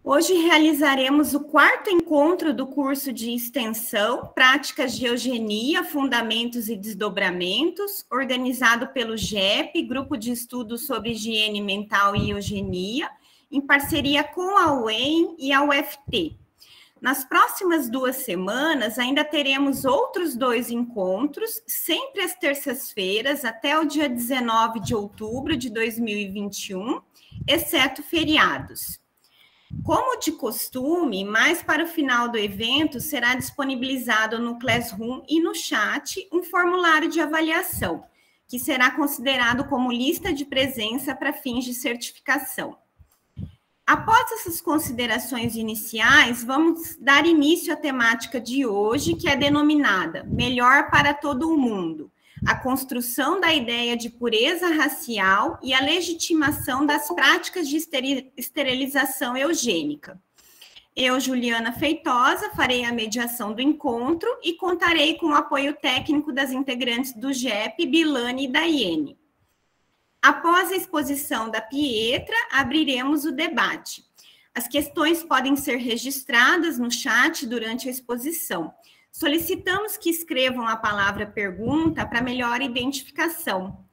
Hoje realizaremos o quarto encontro do curso de extensão Práticas de Eugenia, Fundamentos e Desdobramentos, organizado pelo GEP, Grupo de Estudos sobre Higiene Mental e Eugenia, em parceria com a UEM e a UFT. Nas próximas 2 semanas, ainda teremos outros 2 encontros, sempre às terças-feiras, até o dia 19 de outubro de 2021, exceto feriados. Como de costume, mais para o final do evento, será disponibilizado no Classroom e no chat um formulário de avaliação, que será considerado como lista de presença para fins de certificação. Após essas considerações iniciais, vamos dar início à temática de hoje, que é denominada Melhor para todo o mundo, a construção da ideia de pureza racial e a legitimação das práticas de esterilização eugênica. Eu, Juliana Feitosa, farei a mediação do encontro e contarei com o apoio técnico das integrantes do GEP, Bilane e Daiane. Após a exposição da Pietra, abriremos o debate. As questões podem ser registradas no chat durante a exposição. Solicitamos que escrevam a palavra pergunta para melhor identificação.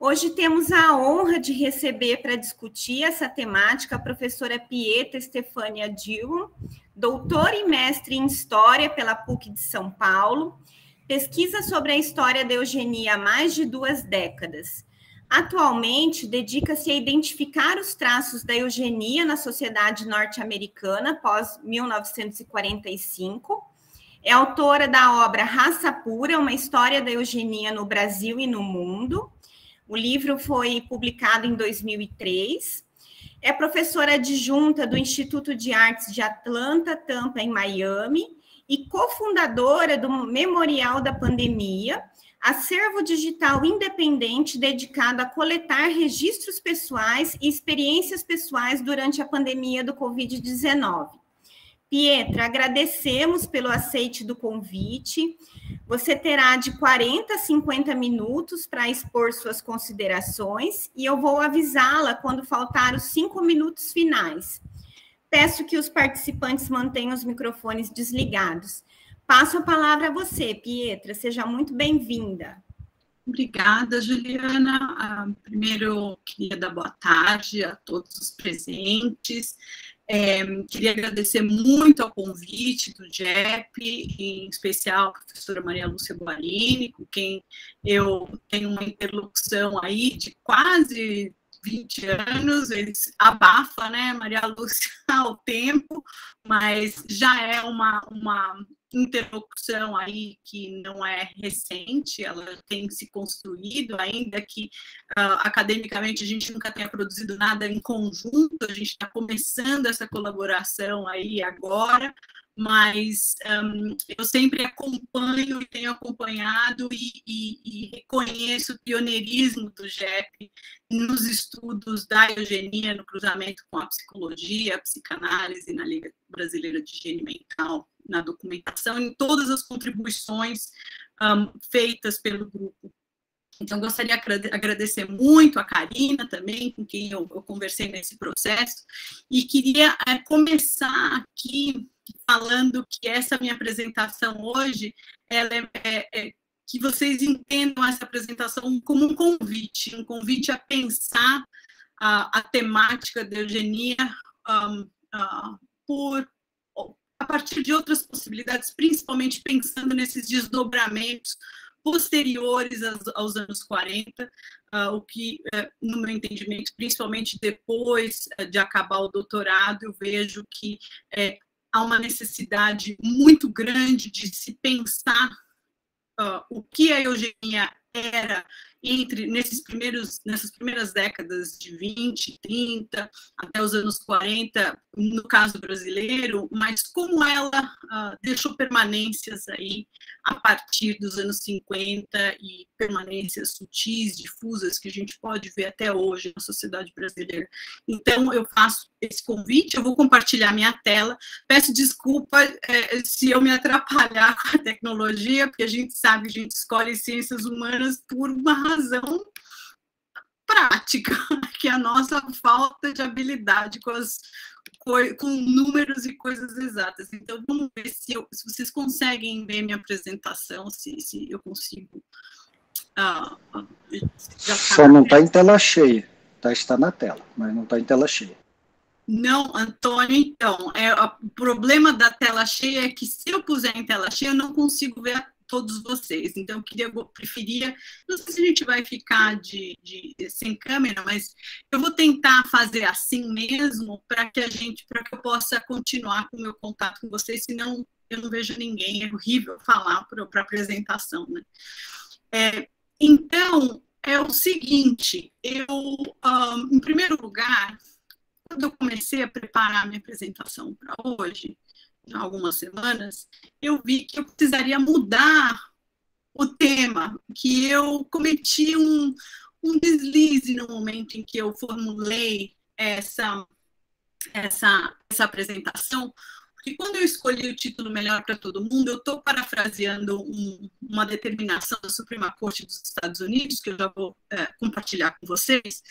Hoje temos a honra de receber para discutir essa temática a professora Pietra Stefania Dillon, doutora e mestre em História pela PUC de São Paulo, pesquisa sobre a história da eugenia há mais de 2 décadas. Atualmente, dedica-se a identificar os traços da eugenia na sociedade norte-americana pós-1945. É autora da obra Raça Pura, uma história da eugenia no Brasil e no mundo. O livro foi publicado em 2003. É professora adjunta do Instituto de Artes de Atlanta, Tampa, em Miami, e cofundadora do Memorial da Pandemia, acervo digital independente dedicado a coletar registros pessoais e experiências pessoais durante a pandemia do Covid-19. Pietra, agradecemos pelo aceite do convite. Você terá de 40 a 50 minutos para expor suas considerações e eu vou avisá-la quando faltar os 5 minutos finais. Peço que os participantes mantenham os microfones desligados. Passo a palavra a você, Pietra. Seja muito bem-vinda. Obrigada, Juliana. Primeiro, queria dar boa tarde a todos os presentes. Queria agradecer muito ao convite do GEP, em especial a professora Maria Lúcia Guarini, com quem eu tenho uma interlocução aí de quase 20 anos, eles abafa, né, Maria Lúcia, ao tempo, mas já é uma interlocução aí que não é recente, ela tem se construído, ainda que academicamente a gente nunca tenha produzido nada em conjunto, a gente está começando essa colaboração aí agora, mas eu sempre acompanho e tenho acompanhado e reconheço o pioneirismo do GEP nos estudos da eugenia, no cruzamento com a psicologia, a psicanálise, na Liga Brasileira de Higiene Mental, na documentação, em todas as contribuições feitas pelo grupo. Então, gostaria de agradecer muito a Karina também, com quem eu conversei nesse processo, e queria começar aqui falando que essa minha apresentação hoje, ela que vocês entendam essa apresentação como um convite a pensar a temática da eugenia a partir de outras possibilidades, principalmente pensando nesses desdobramentos posteriores aos anos 40, o que, no meu entendimento, principalmente depois de acabar o doutorado, eu vejo que há uma necessidade muito grande de se pensar o que a eugenia era nessas primeiras décadas de 20, 30, até os anos 40, no caso brasileiro, mas como ela deixou permanências aí a partir dos anos 50 e permanências sutis, difusas, que a gente pode ver até hoje na sociedade brasileira. Então, eu faço esse convite, eu vou compartilhar minha tela, peço desculpa se eu me atrapalhar com a tecnologia, porque a gente sabe que a gente escolhe ciências humanas por uma razão prática, que é a nossa falta de habilidade com números e coisas exatas. Então, vamos ver se vocês conseguem ver minha apresentação, se eu consigo. Só não está em tela cheia. Está na tela, mas não está em tela cheia. Não, Antônio, então, o problema da tela cheia é que se eu puser em tela cheia, eu não consigo ver todos vocês. Então, eu preferia, não sei se a gente vai ficar sem câmera, mas eu vou tentar fazer assim mesmo para que eu possa continuar com o meu contato com vocês, senão eu não vejo ninguém, é horrível falar para a apresentação, né? Então, é o seguinte, em primeiro lugar, quando eu comecei a preparar minha apresentação para hoje, há algumas semanas, eu vi que eu precisaria mudar o tema, que eu cometi um deslize no momento em que eu formulei essa apresentação, porque quando eu escolhi o título Melhor para Todo Mundo, eu estou parafraseando uma determinação da Suprema Corte dos Estados Unidos, que eu já vou compartilhar com vocês,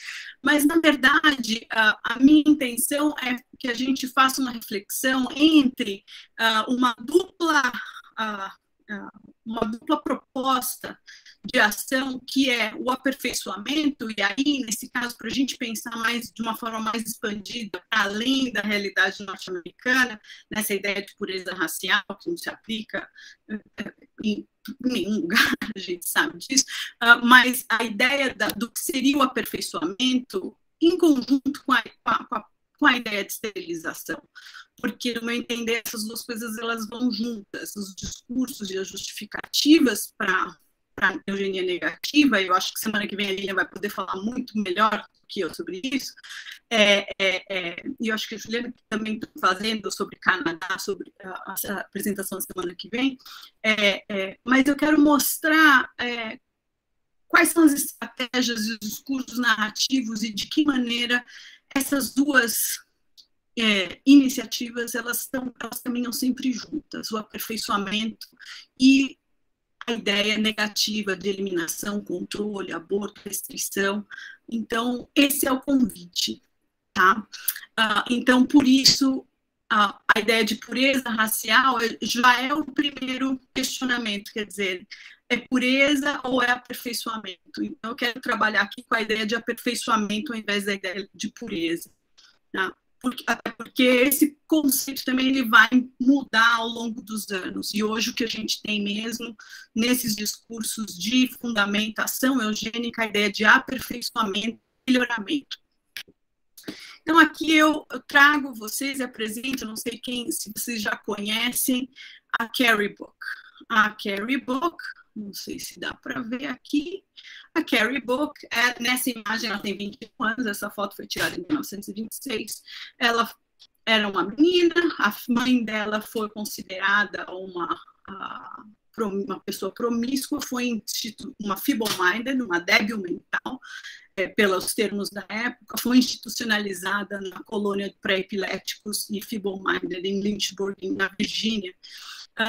mas, na verdade, a minha intenção é que a gente faça uma reflexão entre uma dupla proposta de ação, que é o aperfeiçoamento, e aí, nesse caso, para a gente pensar de uma forma mais expandida, além da realidade norte-americana, nessa ideia de pureza racial, que não se aplica em nenhum lugar, a gente sabe disso, mas a ideia do que seria o aperfeiçoamento em conjunto com a ideia de esterilização, porque, no meu entender, essas duas coisas elas vão juntas, os discursos e as justificativas para a eugenia negativa, e eu acho que semana que vem a Lilian vai poder falar muito melhor do que eu sobre isso, e eu acho que a Juliana também está fazendo sobre Canadá, sobre essa apresentação semana que vem, mas eu quero mostrar quais são as estratégias e os discursos narrativos e de que maneira essas duas iniciativas elas caminham sempre juntas, o aperfeiçoamento e a ideia negativa de eliminação, controle, aborto, restrição. Então, esse é o convite, tá? Então, por isso, a ideia de pureza racial já é o primeiro questionamento, quer dizer, é pureza ou é aperfeiçoamento? Então, eu quero trabalhar aqui com a ideia de aperfeiçoamento ao invés da ideia de pureza, tá? Até porque esse conceito também ele vai mudar ao longo dos anos, e hoje o que a gente tem mesmo nesses discursos de fundamentação eugênica, a ideia de aperfeiçoamento e melhoramento. Então aqui eu trago vocês e apresento, não sei se vocês já conhecem, a Carrie Book. A Carrie Book, não sei se dá para ver aqui, a Carrie Book, nessa imagem ela tem 21 anos, essa foto foi tirada em 1926, ela era uma menina, a mãe dela foi considerada uma pessoa promíscua, foi uma feeble-minded, uma débil mental, pelos termos da época, foi institucionalizada na colônia de pré-epiléticos e feeble-minded em Lynchburg, na Virgínia,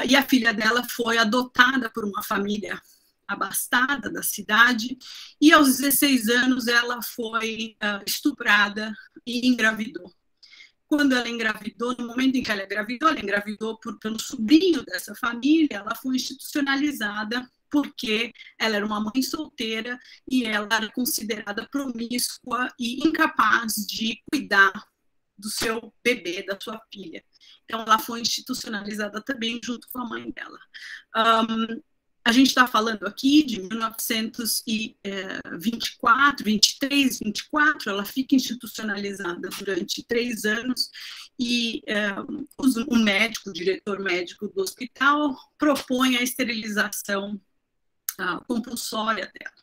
e a filha dela foi adotada por uma família abastada da cidade, e aos 16 anos ela foi estuprada e engravidou. Quando ela engravidou, no momento em que ela engravidou pelo sobrinho dessa família, ela foi institucionalizada porque ela era uma mãe solteira e ela era considerada promíscua e incapaz de cuidar do seu bebê, da sua filha. Então, ela foi institucionalizada também junto com a mãe dela. A gente está falando aqui de 1924, 23, 24, ela fica institucionalizada durante 3 anos e o diretor médico do hospital, propõe a esterilização compulsória dela,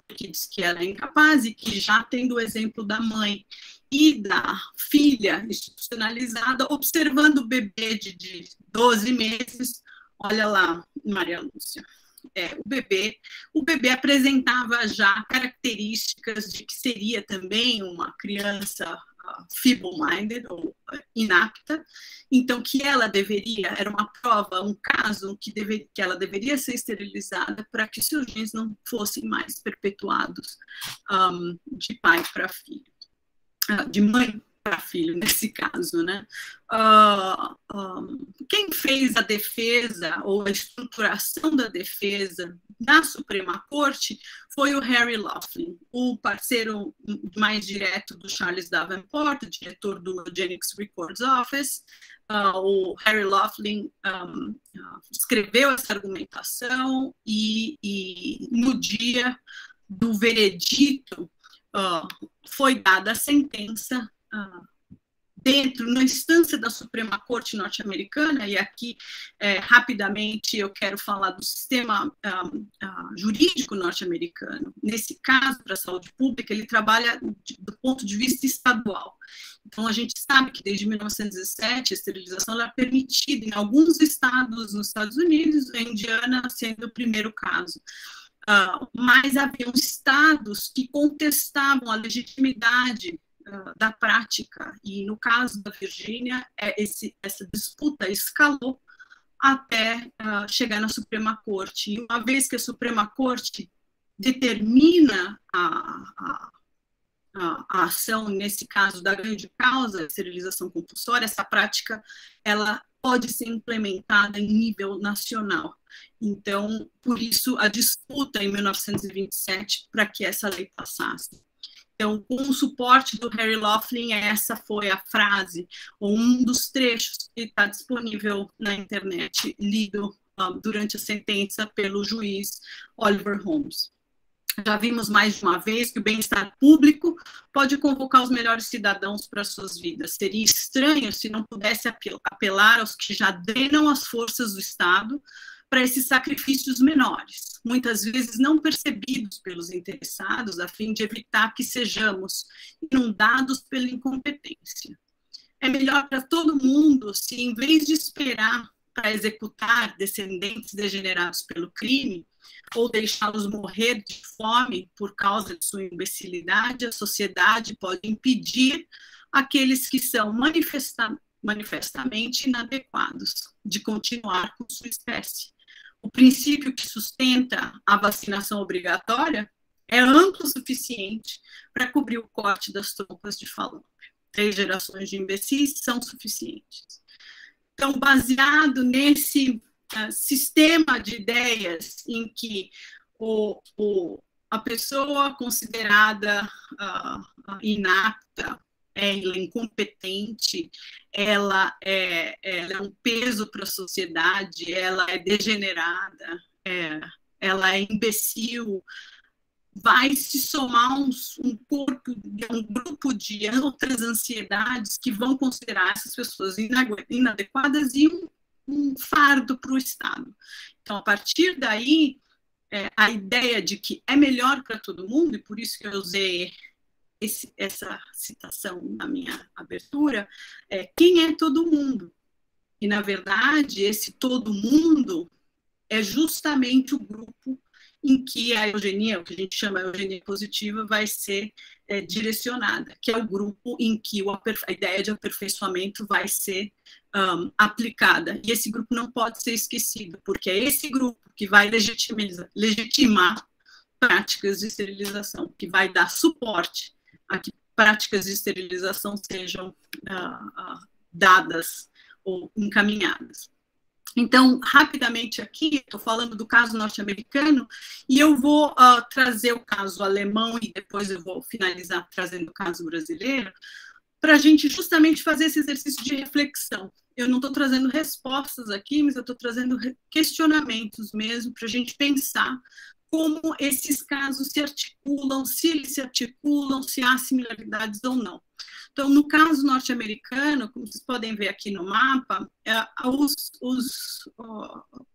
porque diz que ela é incapaz e que já tendo o exemplo da mãe e da filha institucionalizada, observando o bebê de 12 meses, olha lá, Maria Lúcia, o bebê apresentava já características de que seria também uma criança feeble-minded, ou inapta, então que ela deveria, era uma prova, um caso que ela deveria ser esterilizada para que seus genes não fossem mais perpetuados de pai para filho, de mãe para filho, nesse caso, né? Quem fez a defesa, ou a estruturação da defesa na Suprema Corte, foi o Harry Laughlin, o parceiro mais direto do Charles Davenport, o diretor do Eugenics Records Office. O Harry Laughlin escreveu essa argumentação e no dia do veredito foi dada a sentença na instância da Suprema Corte norte-americana, e aqui, rapidamente, eu quero falar do sistema jurídico norte-americano. Nesse caso, para a saúde pública, ele trabalha do ponto de vista estadual. Então, a gente sabe que desde 1907, a esterilização é permitida em alguns estados nos Estados Unidos, a Indiana sendo o primeiro caso. Mas haviam estados que contestavam a legitimidade da prática, e no caso da Virgínia, essa disputa escalou até chegar na Suprema Corte. E uma vez que a Suprema Corte determina a ação, nesse caso da grande causa, a esterilização compulsória, essa prática ela pode ser implementada em nível nacional. Então, por isso, a disputa em 1927 para que essa lei passasse. Então, com o suporte do Harry Laughlin, essa foi a frase, ou um dos trechos que está disponível na internet, lido durante a sentença pelo juiz Oliver Holmes. Já vimos mais de uma vez que o bem-estar público pode convocar os melhores cidadãos para suas vidas. Seria estranho se não pudesse apelar aos que já drenam as forças do Estado para esses sacrifícios menores, muitas vezes não percebidos pelos interessados, a fim de evitar que sejamos inundados pela incompetência. É melhor para todo mundo se, em vez de esperar para executar descendentes degenerados pelo crime, ou deixá-los morrer de fome por causa de sua imbecilidade, a sociedade pode impedir aqueles que são manifestamente inadequados de continuar com sua espécie. O princípio que sustenta a vacinação obrigatória é amplo o suficiente para cobrir o corte das trompas de falópio. 3 gerações de imbecis são suficientes. Então, baseado nesse sistema de ideias em que a pessoa considerada inapta, ela é incompetente, ela é um peso para a sociedade, ela é degenerada, ela é imbecil, vai se somar um grupo de outras ansiedades que vão considerar essas pessoas inadequadas e um fardo para o Estado. Então, a partir daí, a ideia de que é melhor para todo mundo, e por isso que eu usei essa citação na minha abertura, quem é todo mundo? E, na verdade, esse todo mundo é justamente o grupo em que a eugenia, o que a gente chama de eugenia positiva, vai ser direcionada, que é o grupo em que a ideia de aperfeiçoamento vai ser aplicada. E esse grupo não pode ser esquecido, porque é esse grupo que vai legitimar práticas de esterilização, que vai dar suporte a que práticas de esterilização sejam dadas ou encaminhadas. Então, rapidamente aqui, estou falando do caso norte-americano, e eu vou trazer o caso alemão, e depois eu vou finalizar trazendo o caso brasileiro, para a gente justamente fazer esse exercício de reflexão. Eu não estou trazendo respostas aqui, mas eu estou trazendo questionamentos mesmo, para a gente pensar como esses casos se articulam, se eles se articulam, se há similaridades ou não. Então, no caso norte-americano, como vocês podem ver aqui no mapa,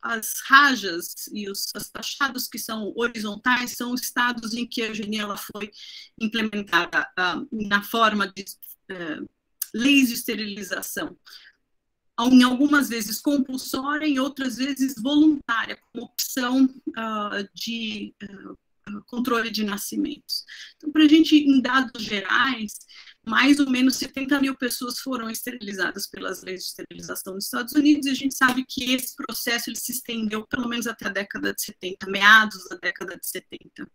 as rajas e os tachados que são horizontais são os estados em que a eugenia ela foi implementada na forma de leis de esterilização, em algumas vezes compulsória, em outras vezes voluntária, como opção de controle de nascimentos. Então, para a gente, em dados gerais, mais ou menos 70 mil pessoas foram esterilizadas pelas leis de esterilização dos Estados Unidos, e a gente sabe que esse processo ele se estendeu pelo menos até a década de 70, meados da década de 70.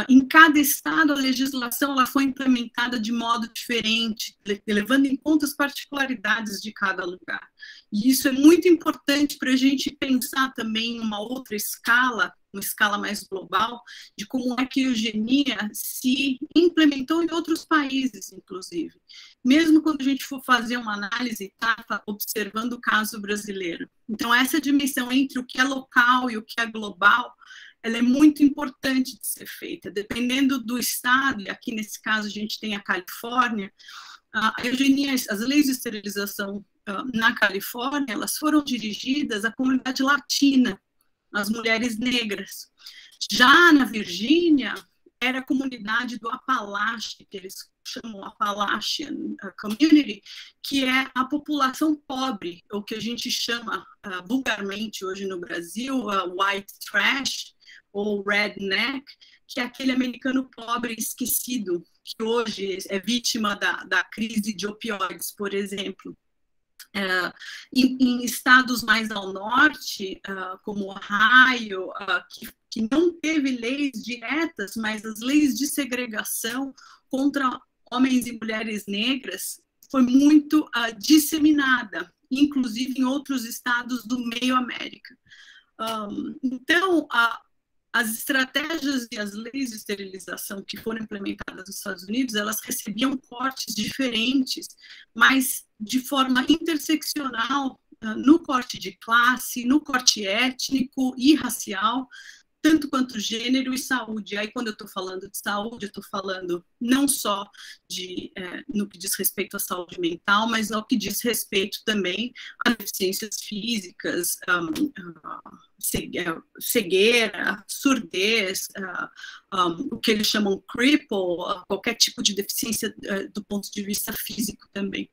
Em cada estado, a legislação ela foi implementada de modo diferente, levando em conta as particularidades de cada lugar. E isso é muito importante para a gente pensar também em uma outra escala, uma escala mais global, de como é que a eugenia se implementou em outros países, inclusive. Mesmo quando a gente for fazer uma análise, tá observando o caso brasileiro. Então, essa dimensão entre o que é local e o que é global, ela é muito importante de ser feita. Dependendo do estado, e aqui nesse caso a gente tem a Califórnia, a eugenia, as leis de esterilização na Califórnia, elas foram dirigidas à comunidade latina, às mulheres negras. Já na Virgínia, era a comunidade do Apalache, que eles chamam Appalachian Community, que é a população pobre, o que a gente chama vulgarmente hoje no Brasil, white trash, ou redneck, que é aquele americano pobre esquecido, que hoje é vítima da crise de opioides, por exemplo. Em estados mais ao norte, como Ohio, que não teve leis diretas, mas as leis de segregação contra homens e mulheres negras foi muito disseminada, inclusive em outros estados do meio América. Então, as estratégias e as leis de esterilização que foram implementadas nos Estados Unidos, elas recebiam cortes diferentes, mas de forma interseccional, no corte de classe, no corte étnico e racial, tanto quanto gênero e saúde. Aí, quando eu estou falando de saúde, eu estou falando não só no que diz respeito à saúde mental, mas no que diz respeito também a deficiências físicas, cegueira, surdez, o que eles chamam cripple, qualquer tipo de deficiência do ponto de vista físico também.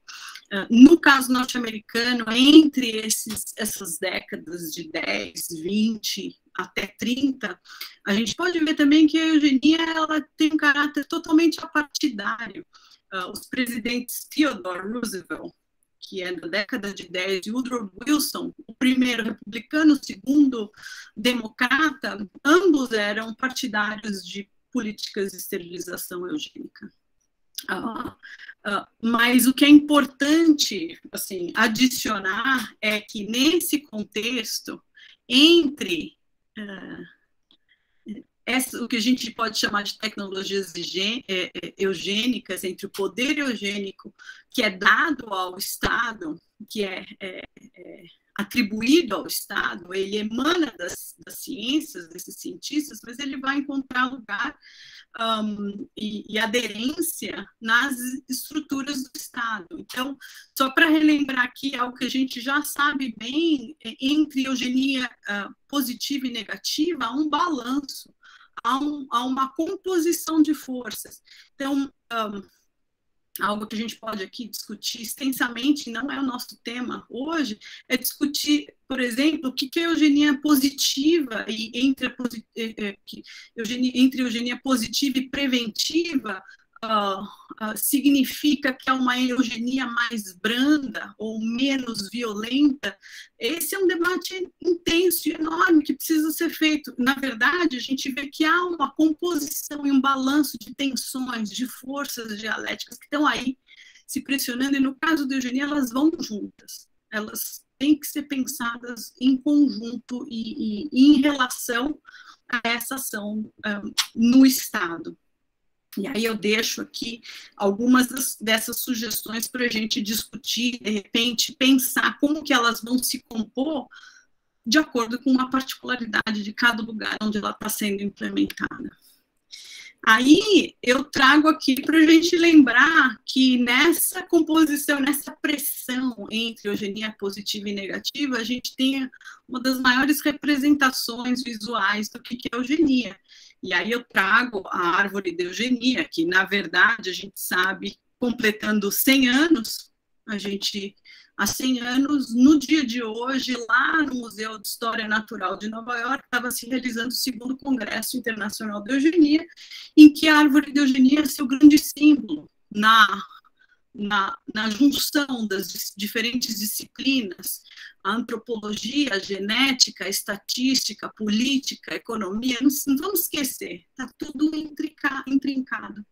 No caso norte-americano, entre essas décadas de 10, 20 até 30, a gente pode ver também que a eugenia ela tem um caráter totalmente apartidário. Os presidentes Theodore Roosevelt, que é da década de 10, e Woodrow Wilson, o primeiro republicano, o segundo democrata, ambos eram partidários de políticas de esterilização eugênica. Mas o que é importante assim, adicionar é que, nesse contexto, entre o que a gente pode chamar de tecnologias eugênicas, entre o poder eugênico que é dado ao Estado, que é atribuído ao Estado, ele emana das ciências, desses cientistas, mas ele vai encontrar lugar e aderência nas estruturas do Estado. Então, só para relembrar aqui algo que a gente já sabe bem, entre eugenia positiva e negativa, há um balanço, há uma composição de forças. Então, algo que a gente pode aqui discutir extensamente, não é o nosso tema hoje, é discutir, por exemplo, o que é eugenia positiva e entre eugenia positiva e preventiva significa que é uma eugenia mais branda ou menos violenta. Esse é um debate intenso e enorme que precisa ser feito. Na verdade, a gente vê que há uma composição e um balanço de tensões, de forças dialéticas que estão aí se pressionando, e no caso da eugenia elas vão juntas, elas têm que ser pensadas em conjunto e em relação a essa ação no Estado. E aí eu deixo aqui algumas dessas sugestões para a gente discutir, de repente, pensar como que elas vão se compor de acordo com a particularidade de cada lugar onde ela está sendo implementada. Aí eu trago aqui para a gente lembrar que nessa composição, nessa pressão entre eugenia positiva e negativa, a gente tem uma das maiores representações visuais do que é eugenia. E aí eu trago a árvore da eugenia, que, na verdade, a gente sabe, completando 100 anos, há 100 anos, no dia de hoje, lá no Museu de História Natural de Nova York, estava se realizando o 2º Congresso Internacional de Eugenia, em que a árvore da eugenia é seu grande símbolo. na junção das diferentes disciplinas, a antropologia, a genética, a estatística, a política, a economia, não vamos esquecer, está tudo intrincado.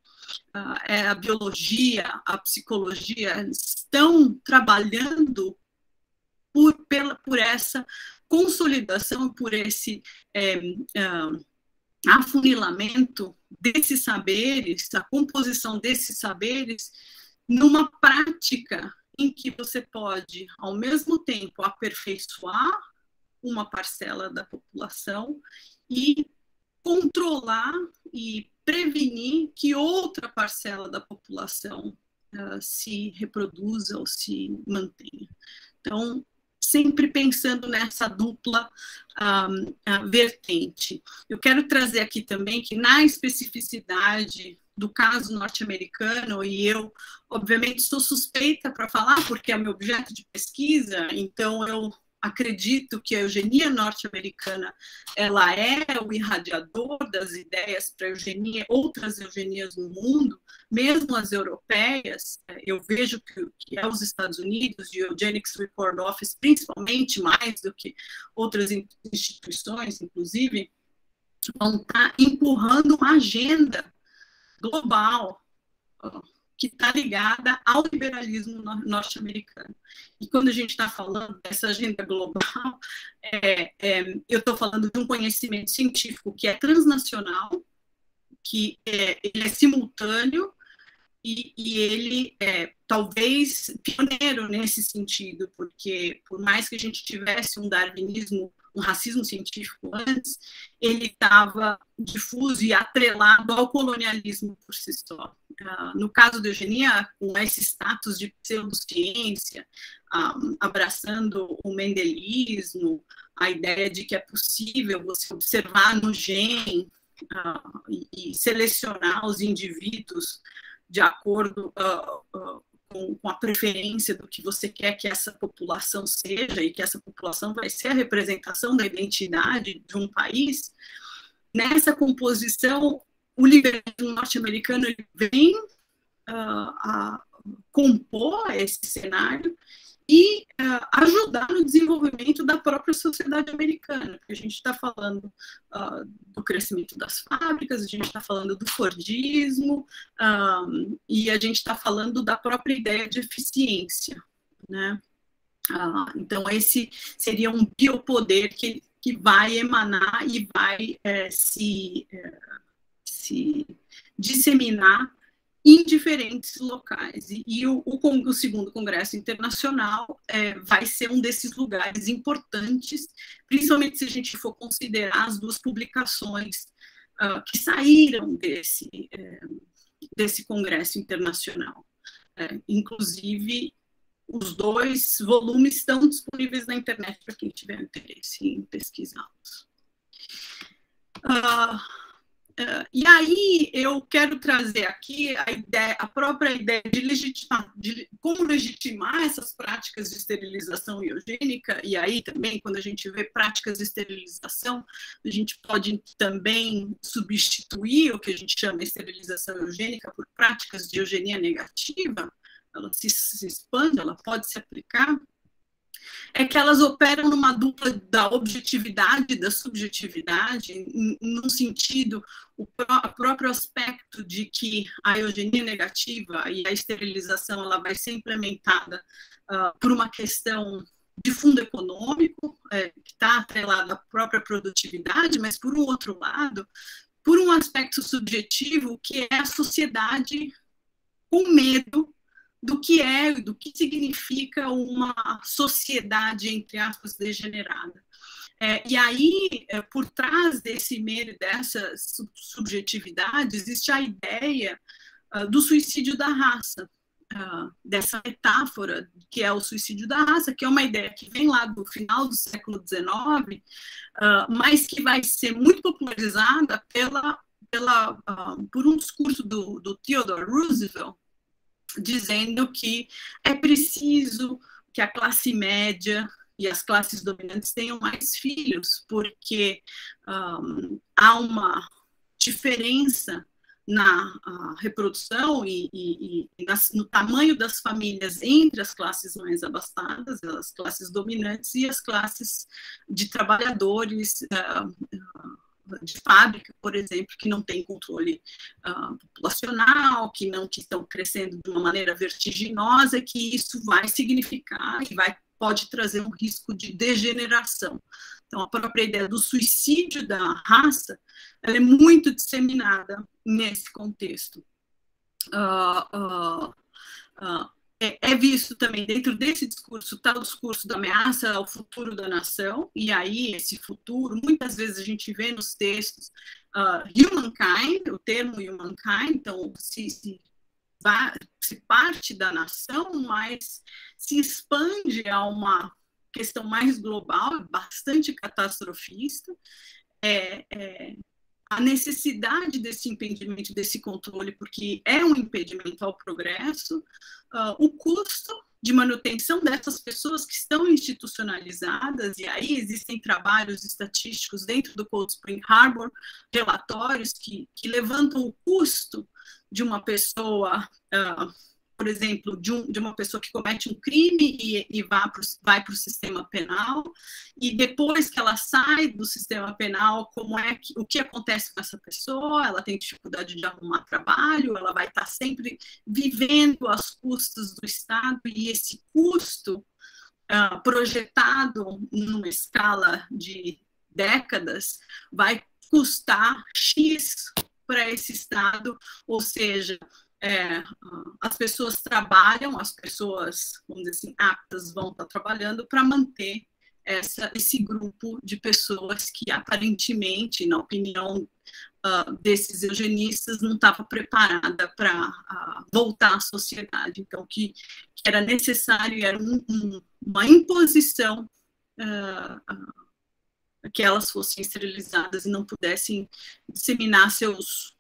A biologia, a psicologia estão trabalhando por essa consolidação, por esse afunilamento desses saberes, a composição desses saberes, numa prática em que você pode, ao mesmo tempo, aperfeiçoar uma parcela da população e controlar e prevenir que outra parcela da população se reproduza ou se mantenha. Então, sempre pensando nessa dupla vertente. Eu quero trazer aqui também que, na especificidade do caso norte-americano, e eu, obviamente, sou suspeita para falar, porque é meu objeto de pesquisa, então eu acredito que a eugenia norte-americana ela é o irradiador das ideias para eugenia, outras eugenias no mundo, mesmo as europeias. Eu vejo que é os Estados Unidos e o Eugenics Report Office, principalmente, mais do que outras instituições, inclusive, vão estar empurrando uma agenda global que está ligada ao liberalismo norte-americano. E quando a gente está falando dessa agenda global, eu estou falando de um conhecimento científico que é transnacional, que ele é simultâneo e ele é talvez pioneiro nesse sentido, porque por mais que a gente tivesse um darwinismo, um racismo científico antes, ele estava difuso e atrelado ao colonialismo por si só. No caso da eugenia, com esse status de pseudociência, abraçando o mendelismo, a ideia de que é possível você observar no gene e selecionar os indivíduos de acordo com a preferência do que você quer que essa população seja, e que essa população vai ser a representação da identidade de um país. Nessa composição, o liberalismo norte-americano vem a compor esse cenário e ajudar no desenvolvimento da própria sociedade americana, porque a gente está falando do crescimento das fábricas, a gente está falando do fordismo, e a gente está falando da própria ideia de eficiência, né? Então, esse seria um biopoder que vai emanar e vai se disseminar em diferentes locais. E o segundo Congresso Internacional vai ser um desses lugares importantes, principalmente se a gente for considerar as duas publicações que saíram desse Congresso Internacional. Inclusive, os 2 volumes estão disponíveis na internet para quem tiver interesse em pesquisá-los. E aí eu quero trazer aqui a própria ideia de como legitimar essas práticas de esterilização eugênica, e aí também, quando a gente vê práticas de esterilização, a gente pode também substituir o que a gente chama de esterilização eugênica por práticas de eugenia negativa, ela se expande, ela pode se aplicar, é que elas operam numa dupla da objetividade e da subjetividade, num sentido, o próprio aspecto de que a eugenia negativa e a esterilização ela vai ser implementada por uma questão de fundo econômico, que está atrelada à própria produtividade, mas, por um outro lado, por um aspecto subjetivo, que é a sociedade com medo do que significa uma sociedade, entre aspas, degenerada. E aí, por trás desse medo e dessa subjetividade, existe a ideia do suicídio da raça, dessa metáfora que é o suicídio da raça, que é uma ideia que vem lá do final do século XIX, mas que vai ser muito popularizada por um discurso do Theodore Roosevelt, dizendo que é preciso que a classe média e as classes dominantes tenham mais filhos, porque há uma diferença na reprodução no tamanho das famílias entre as classes mais abastadas, as classes dominantes e as classes de trabalhadores de fábrica, por exemplo, que não têm controle populacional, que estão crescendo de uma maneira vertiginosa, que isso vai significar e pode trazer um risco de degeneração. Então, a própria ideia do suicídio da raça, ela é muito disseminada nesse contexto. É visto também dentro desse discurso, está o discurso da ameaça ao futuro da nação, e aí esse futuro, muitas vezes a gente vê nos textos humankind, o termo humankind, então se parte da nação, mas se expande a uma questão mais global, bastante catastrofista, a necessidade desse impedimento, desse controle, porque é um impedimento ao progresso, o custo de manutenção dessas pessoas que estão institucionalizadas, e aí existem trabalhos estatísticos dentro do Cold Spring Harbor, relatórios que levantam o custo de uma pessoa, por exemplo, de uma pessoa que comete um crime e vai para o sistema penal, e depois que ela sai do sistema penal, o que acontece com essa pessoa? Ela tem dificuldade de arrumar trabalho, ela vai estar sempre vivendo às custas do Estado, e esse custo projetado numa escala de décadas vai custar X para esse Estado, ou seja, as pessoas trabalham, as pessoas, vamos dizer assim, aptas vão estar trabalhando para manter esse grupo de pessoas que aparentemente, na opinião desses eugenistas, não estava preparada para voltar à sociedade. Então, que era necessário, era uma imposição que elas fossem esterilizadas e não pudessem disseminar seus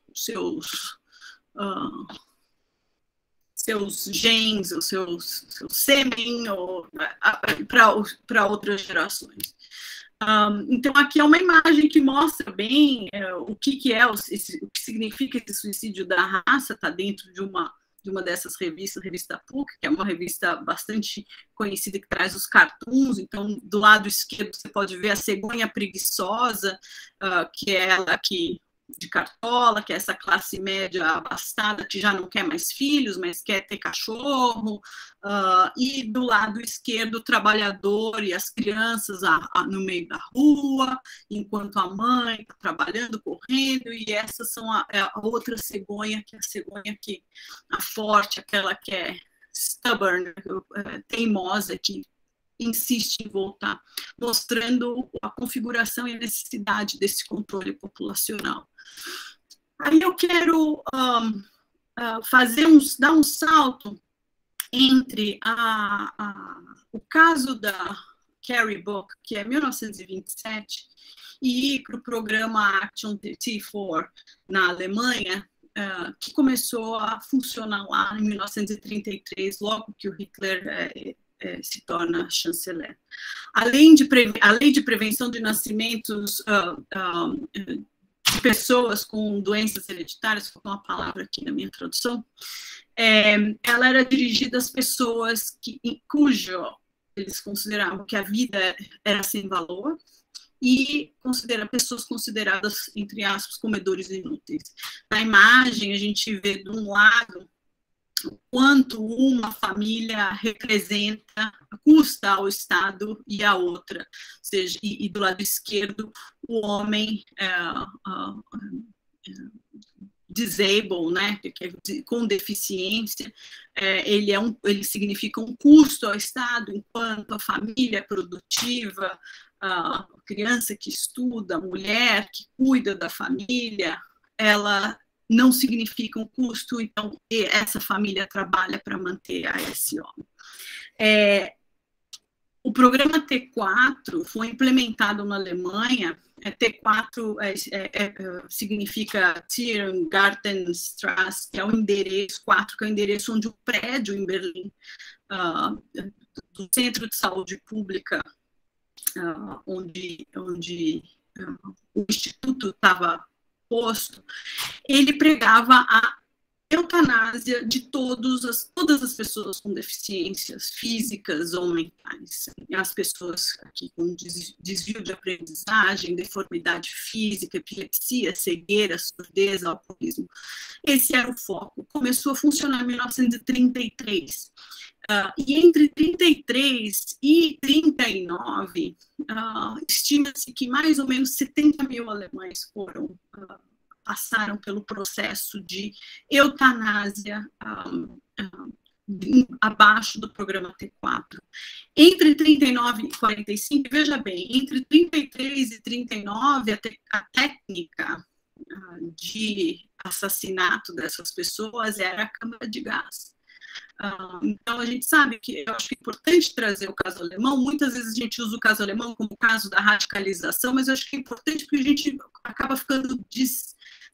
genes, o seu sêmen para outras gerações. Então, aqui é uma imagem que mostra bem o que significa esse suicídio da raça, está dentro de uma dessas revistas, a revista PUC, que é uma revista bastante conhecida, que traz os cartoons. Então, do lado esquerdo, você pode ver a cegonha preguiçosa, que é ela que de cartola, que é essa classe média abastada que já não quer mais filhos, mas quer ter cachorro, e do lado esquerdo o trabalhador e as crianças no meio da rua, enquanto a mãe está trabalhando, correndo, e essas são a outra cegonha, que é a cegonha a forte, aquela que é stubborn, teimosa, que insiste em voltar, mostrando a configuração e a necessidade desse controle populacional. Aí eu quero dar um salto entre o caso da Carrie Book, que é 1927, e ir para o programa Action T4 na Alemanha, que começou a funcionar lá em 1933, logo que o Hitler se torna chanceler. A lei de prevenção de nascimentos de pessoas com doenças hereditárias, vou colocar uma palavra aqui na minha tradução, ela era dirigida às pessoas cujo eles consideravam que a vida era sem valor, e pessoas consideradas, entre aspas, comedores inúteis. Na imagem, a gente vê de um lado o quanto uma família custa ao Estado e a outra, ou seja, e do lado esquerdo o homem disabled, né, com deficiência, ele significa um custo ao Estado, enquanto a família produtiva, a criança que estuda, a mulher que cuida da família, ela não significa um custo, então essa família trabalha para manter esse homem. O programa T4 foi implementado na Alemanha. T4 significa Tiergartenstraße, que é o endereço 4, que é o endereço onde o prédio em Berlim, do Centro de Saúde Pública, onde o Instituto estava posto, ele pregava a eutanásia de todas as pessoas com deficiências físicas ou mentais. As pessoas aqui com desvio de aprendizagem, deformidade física, epilepsia, cegueira, surdez, alcoolismo. Esse era o foco. Começou a funcionar em 1933. E entre 33 e 39, estima-se que mais ou menos 70 mil alemães passaram pelo processo de eutanásia abaixo do programa T4. Entre 39 e 45, veja bem, entre 33 e 39, a técnica de assassinato dessas pessoas era a câmara de gás. Então, a gente sabe que eu acho que é importante trazer o caso alemão. Muitas vezes a gente usa o caso alemão como o caso da radicalização, mas eu acho que é importante porque a gente acaba ficando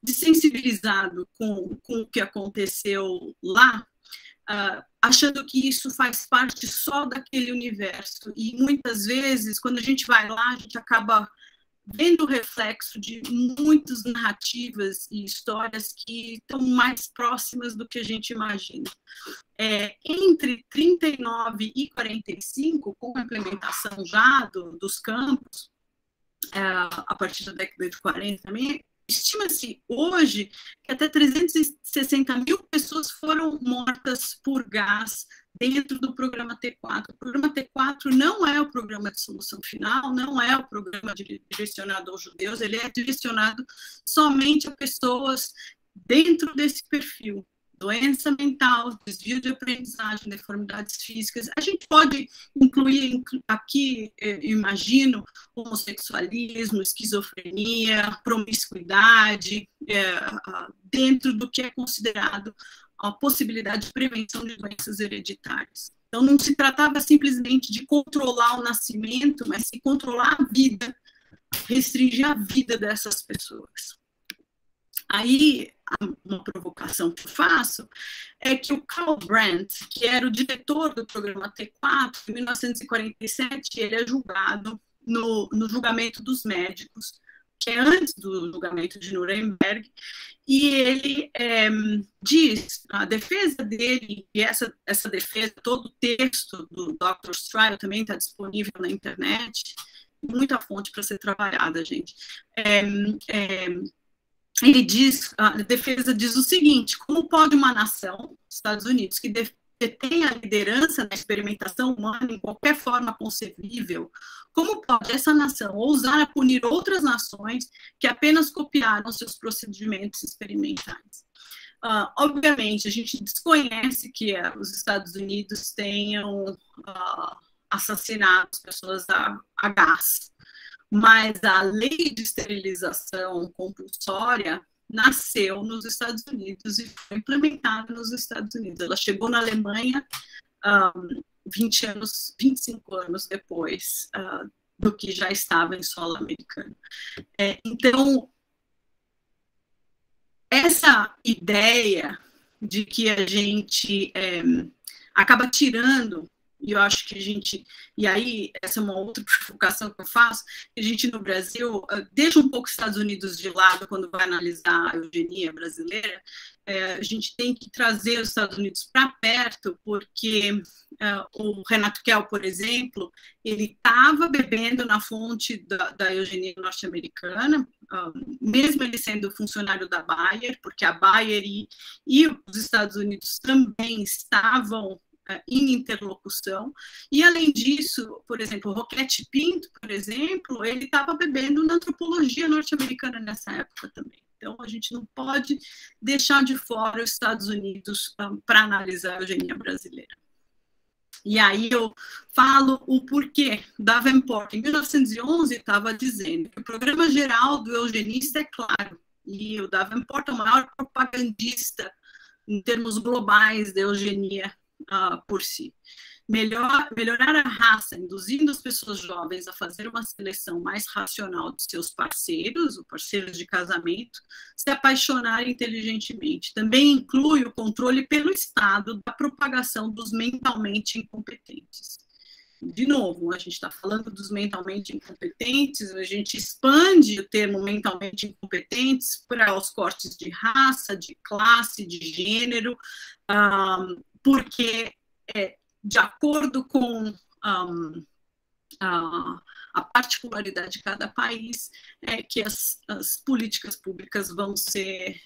desensibilizado com o que aconteceu lá, achando que isso faz parte só daquele universo. E muitas vezes, quando a gente vai lá, a gente acaba vendo o reflexo de muitas narrativas e histórias que estão mais próximas do que a gente imagina. Entre 39 e 45, com a implementação já dos campos, a partir da década de 40 também, estima-se hoje que até 360 mil pessoas foram mortas por gás dentro do programa T4. O programa T4 não é o programa de solução final, não é o programa direcionado aos judeus, ele é direcionado somente a pessoas dentro desse perfil. Doença mental, desvio de aprendizagem, deformidades físicas. A gente pode incluir aqui, imagino, homossexualismo, esquizofrenia, promiscuidade, dentro do que é considerado a possibilidade de prevenção de doenças hereditárias. Então, não se tratava simplesmente de controlar o nascimento, mas de controlar a vida, restringir a vida dessas pessoas. Aí, uma provocação que eu faço é que o Karl Brandt, que era o diretor do programa T4, em 1947, ele é julgado no julgamento dos médicos, que é antes do julgamento de Nuremberg, e ele diz, a defesa dele, e essa defesa, todo o texto do Doctor's Trial também está disponível na internet, muita fonte para ser trabalhada, gente. Ele diz, a defesa diz o seguinte: como pode uma nação, Estados Unidos, que detém a liderança na experimentação humana em qualquer forma concebível, como pode essa nação ousar a punir outras nações que apenas copiaram seus procedimentos experimentais? Obviamente, a gente desconhece que os Estados Unidos tenham assassinado as pessoas a gás, mas a lei de esterilização compulsória nasceu nos Estados Unidos e foi implementada nos Estados Unidos. Ela chegou na Alemanha 25 anos depois do que já estava em solo americano. Então, essa ideia de que a gente acaba tirando, e eu acho que a gente, e aí essa é uma outra provocação que eu faço, que a gente no Brasil deixa um pouco os Estados Unidos de lado quando vai analisar a eugenia brasileira. A gente tem que trazer os Estados Unidos para perto, porque o Renato Kell, por exemplo, ele estava bebendo na fonte da eugenia norte-americana, mesmo ele sendo funcionário da Bayer, porque a Bayer e os Estados Unidos também estavam em interlocução, e além disso, por exemplo, o Roquette Pinto, por exemplo, ele estava bebendo na antropologia norte-americana nessa época também. Então, a gente não pode deixar de fora os Estados Unidos para analisar a eugenia brasileira. E aí eu falo o porquê. Davenport, em 1911, estava dizendo que o programa geral do eugenista é claro, e o Davenport é o maior propagandista em termos globais da eugenia por si. Melhorar a raça, induzindo as pessoas jovens a fazer uma seleção mais racional de seus parceiros, ou parceiros de casamento, se apaixonar inteligentemente. Também inclui o controle pelo Estado da propagação dos mentalmente incompetentes. de novo, a gente está falando dos mentalmente incompetentes, a gente expande o termo mentalmente incompetentes para os cortes de raça, de classe, de gênero, porque, de acordo com a particularidade de cada país, que as políticas públicas vão ser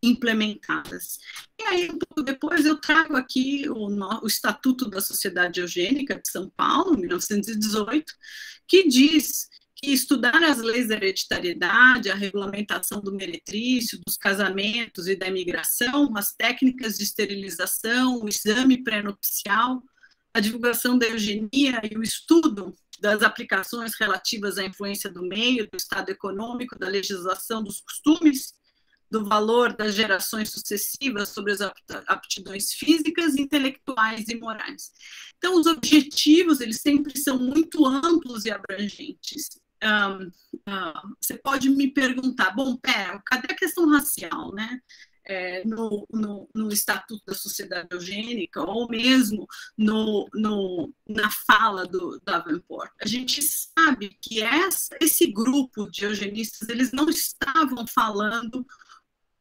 implementadas. E aí, um pouco depois, eu trago aqui o Estatuto da Sociedade Eugênica de São Paulo, 1918, que diz que estudar as leis da hereditariedade, a regulamentação do meretrício, dos casamentos e da imigração, as técnicas de esterilização, o exame pré-nupcial, a divulgação da eugenia e o estudo das aplicações relativas à influência do meio, do estado econômico, da legislação, dos costumes, do valor das gerações sucessivas sobre as aptidões físicas, intelectuais e morais. Então, os objetivos, eles sempre são muito amplos e abrangentes. Você pode me perguntar, bom, pera, cadê a questão racial, né? No Estatuto da Sociedade Eugênica, ou mesmo na fala do Davenport. A gente sabe que esse grupo de eugenistas, eles não estavam falando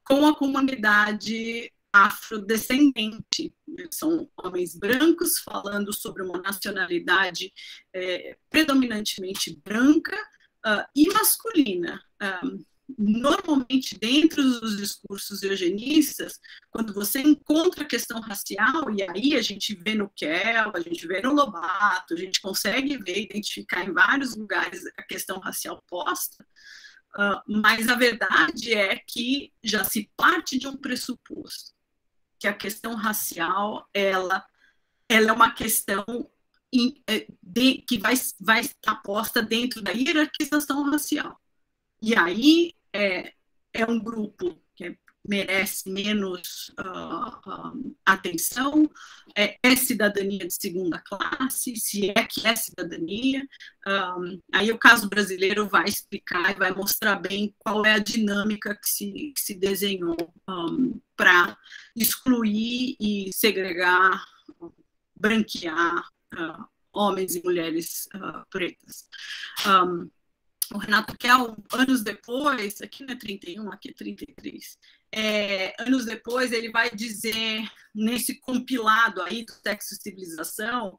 com a comunidade afrodescendente. São homens brancos falando sobre uma nacionalidade predominantemente branca e masculina. Normalmente, dentro dos discursos eugenistas, quando você encontra a questão racial, e aí a gente vê no Kell, a gente vê no Lobato, a gente consegue ver, identificar em vários lugares a questão racial posta, mas a verdade é que já se parte de um pressuposto, que a questão racial, ela é uma questão que vai estar posta dentro da hierarquização racial. E aí é um grupo que merece menos atenção, é cidadania de segunda classe, se é que é cidadania. Aí o caso brasileiro vai explicar e vai mostrar bem qual é a dinâmica que se desenhou para excluir e segregar, branquear homens e mulheres pretas. O Renato Kell, anos depois, aqui não é 31, aqui é 33, anos depois ele vai dizer, nesse compilado aí do Sexo e Civilização,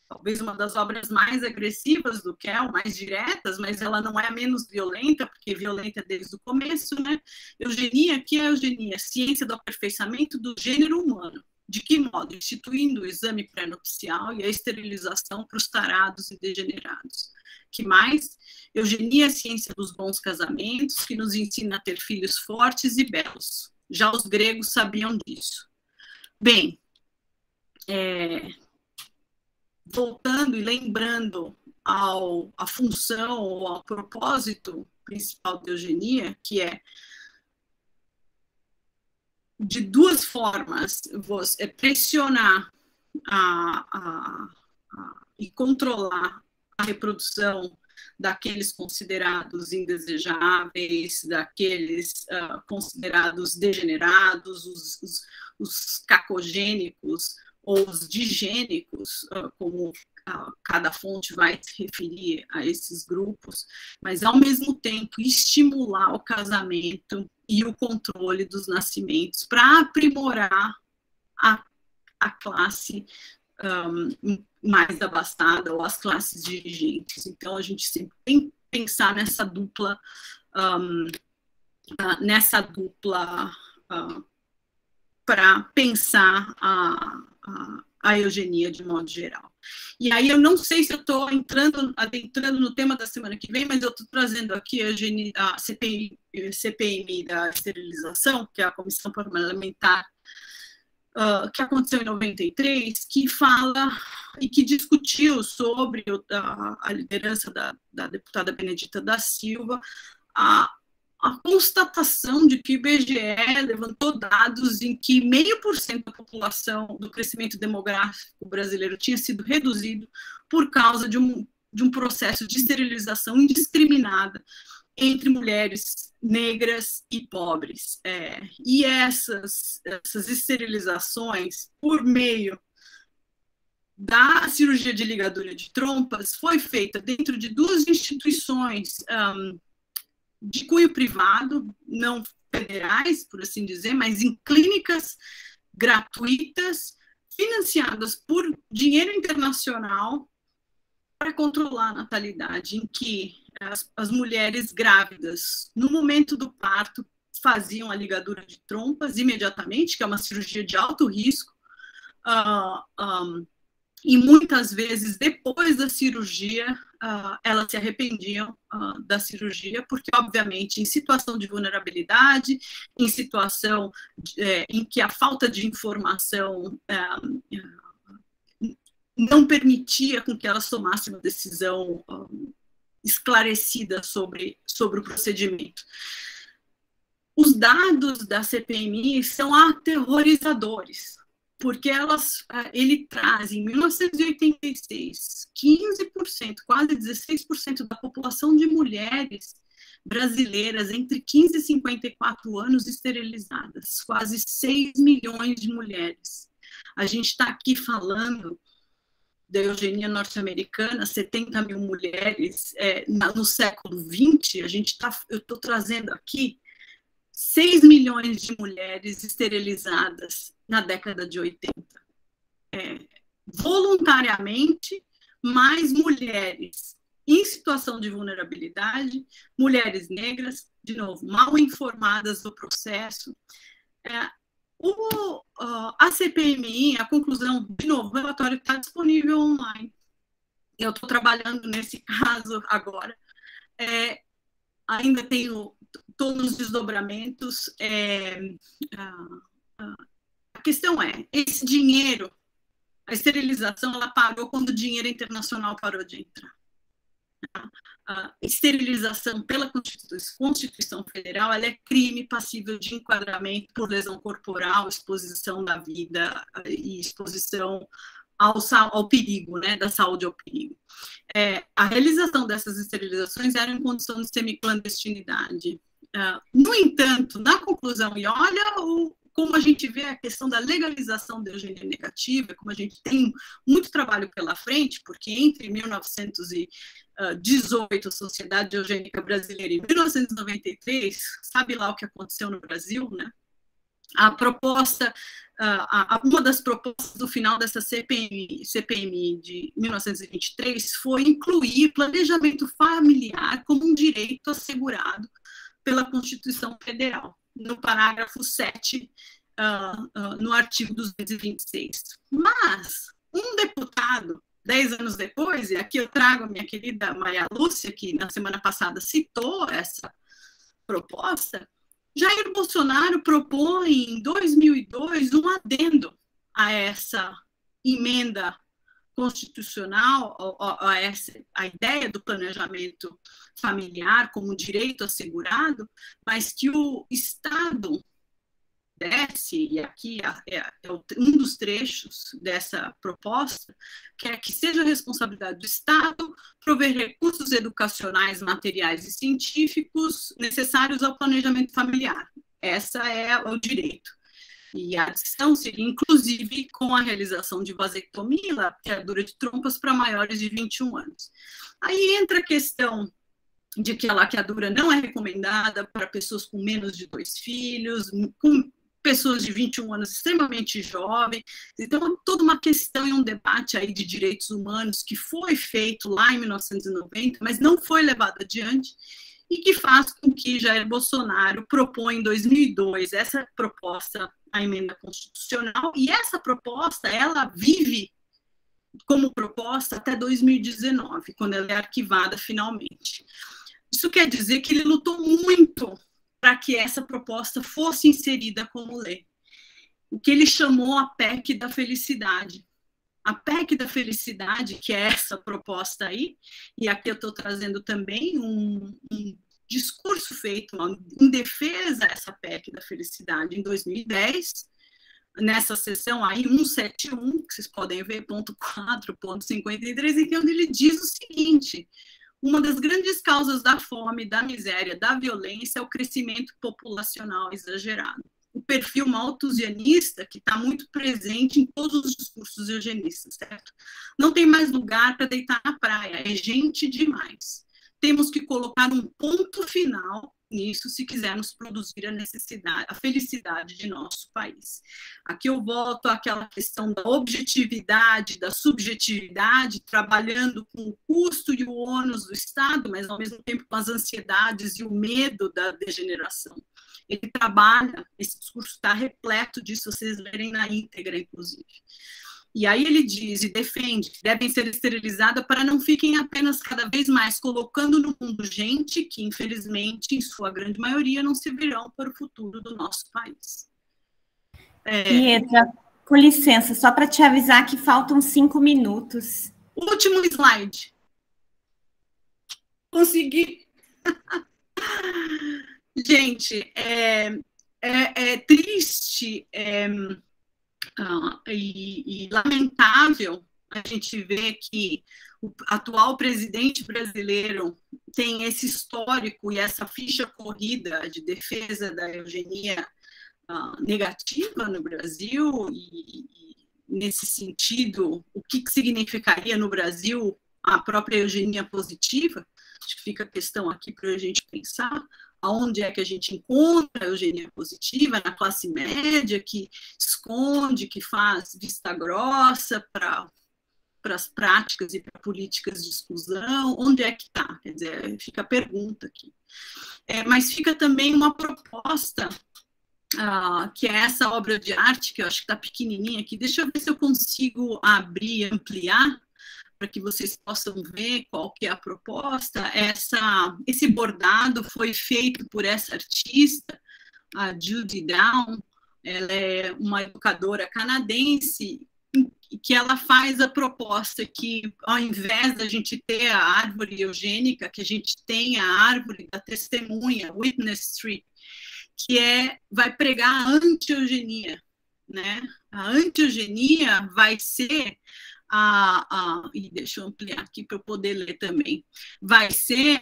talvez uma das obras mais agressivas do Kell, mais diretas, mas ela não é a menos violenta, porque violenta desde o começo, né? Eugenia, que é a eugenia? Ciência do aperfeiçoamento do gênero humano. De que modo? Instituindo o exame pré-nupcial e a esterilização para os tarados e degenerados. Que mais? Eugenia é a ciência dos bons casamentos, que nos ensina a ter filhos fortes e belos. Já os gregos sabiam disso. Bem, voltando e lembrando à função ou ao propósito principal da eugenia, que é de duas formas, pressionar e controlar a reprodução daqueles considerados indesejáveis, daqueles considerados degenerados, os cacogênicos ou os digênicos, como cada fonte vai se referir a esses grupos, mas, ao mesmo tempo, estimular o casamento e o controle dos nascimentos para aprimorar a classe mais abastada ou as classes dirigentes. Então, a gente sempre tem que pensar nessa dupla para pensar a eugenia de modo geral. E aí eu não sei se eu estou adentrando no tema da semana que vem, mas eu estou trazendo aqui a CPMI da esterilização, que é a Comissão Parlamentar, que aconteceu em 93, que fala e que discutiu sobre a liderança da deputada Benedita da Silva, a constatação de que o IBGE levantou dados em que 0,5% da população do crescimento demográfico brasileiro tinha sido reduzido por causa de um processo de esterilização indiscriminada entre mulheres negras e pobres. E essas esterilizações, por meio da cirurgia de ligadura de trompas foi feita dentro de 2 instituições de cunho privado, não federais, por assim dizer, mas em clínicas gratuitas, financiadas por dinheiro internacional, para controlar a natalidade, em que as mulheres grávidas, no momento do parto, faziam a ligadura de trompas imediatamente, que é uma cirurgia de alto risco, e muitas vezes, depois da cirurgia, elas se arrependiam da cirurgia, porque, obviamente, em situação de vulnerabilidade, em situação em que a falta de informação não permitia com que elas tomassem uma decisão esclarecida sobre o procedimento. Os dados da CPMI são aterrorizadores, porque ele traz, em 1986, 15%, quase 16% da população de mulheres brasileiras entre 15 e 54 anos esterilizadas, quase 6 milhões de mulheres. A gente está aqui falando da eugenia norte-americana, 70 mil mulheres no século XX, eu estou trazendo aqui 6 milhões de mulheres esterilizadas na década de 80. Voluntariamente, mais mulheres em situação de vulnerabilidade, mulheres negras, de novo, mal informadas do processo. A CPMI, a conclusão, de novo, o relatório está disponível online. Eu estou trabalhando nesse caso agora. Ainda estou nos desdobramentos. A questão é, esse dinheiro, a esterilização, ela parou quando o dinheiro internacional parou de entrar. A esterilização pela Constituição Federal, ela é crime passível de enquadramento por lesão corporal, exposição da vida e exposição ao perigo, né, da saúde ao perigo. A realização dessas esterilizações era em condição de semiclandestinidade. No entanto, na conclusão, e olha como a gente vê a questão da legalização da eugenia negativa, como a gente tem muito trabalho pela frente, porque entre 1918, a Sociedade Eugênica Brasileira, e 1993, sabe lá o que aconteceu no Brasil, né? A proposta, uma das propostas do final dessa CPMI de 1923 foi incluir planejamento familiar como um direito assegurado pela Constituição Federal, no parágrafo 7, no artigo 226. Mas um deputado, 10 anos depois, e aqui eu trago a minha querida Maria Lúcia, que na semana passada citou essa proposta, Jair Bolsonaro propõe, em 2002, um adendo a essa emenda constitucional, a ideia do planejamento familiar como direito assegurado, mas que o Estado desse, e aqui um dos trechos dessa proposta, que é que seja responsabilidade do Estado prover recursos educacionais, materiais e científicos necessários ao planejamento familiar. Essa é o direito. E a adição seria, inclusive, com a realização de vasectomia, laqueadura de trompas para maiores de 21 anos. Aí entra a questão de que a laqueadura não é recomendada para pessoas com menos de 2 filhos, com pessoas de 21 anos extremamente jovens. Então, toda uma questão e um debate aí de direitos humanos que foi feito lá em 1990, mas não foi levado adiante, e que faz com que Jair Bolsonaro propõe em 2002 essa proposta, a emenda constitucional, e essa proposta, ela vive como proposta até 2019, quando ela é arquivada finalmente. Isso quer dizer que ele lutou muito para que essa proposta fosse inserida como lei. O que ele chamou a PEC da felicidade. A PEC da felicidade, que é essa proposta aí, e aqui eu estou trazendo também um discurso feito em defesa dessa PEC da felicidade em 2010, nessa sessão aí 171, que vocês podem ver, ponto 4, ponto 53, em que ele diz o seguinte: uma das grandes causas da fome, da miséria, da violência é o crescimento populacional exagerado. o perfil malthusianista que está muito presente em todos os discursos eugenistas, certo? Não tem mais lugar para deitar na praia, é gente demais. Temos que colocar um ponto final nisso se quisermos produzir a felicidade de nosso país. Aqui eu volto àquela questão da objetividade, da subjetividade, trabalhando com o custo e o ônus do Estado, mas ao mesmo tempo com as ansiedades e o medo da degeneração. Ele trabalha, esse discurso está repleto disso, vocês verem na íntegra, inclusive. E aí ele diz e defende que devem ser esterilizadas para não fiquem apenas cada vez mais colocando no mundo gente que, infelizmente, em sua grande maioria, não servirão para o futuro do nosso país. Pietra, com licença, só para te avisar que faltam 5 minutos. Último slide. Consegui. Gente, é triste e lamentável a gente ver que o atual presidente brasileiro tem esse histórico e essa ficha corrida de defesa da eugenia negativa no Brasil e nesse sentido, o que significaria no Brasil a própria eugenia positiva? Acho que fica a questão aqui para a gente pensar. Aonde é que a gente encontra a eugenia positiva? Na classe média, que esconde, que faz vista grossa para as práticas e para políticas de exclusão? Onde é que está? Quer dizer, fica a pergunta aqui. Mas fica também uma proposta, que é essa obra de arte, que eu acho que está pequenininha aqui. Deixa eu ver se eu consigo abrir e ampliar, para que vocês possam ver qual que é a proposta. Esse bordado foi feito por essa artista, a Judy Down. Ela é uma educadora canadense, que ela faz a proposta que, ao invés da gente ter a árvore eugênica, que a gente tem a árvore da testemunha, Witness Tree, que vai pregar a anti-eugenia, né? A anti-eugenia vai ser e deixa eu ampliar aqui para eu poder ler também, vai ser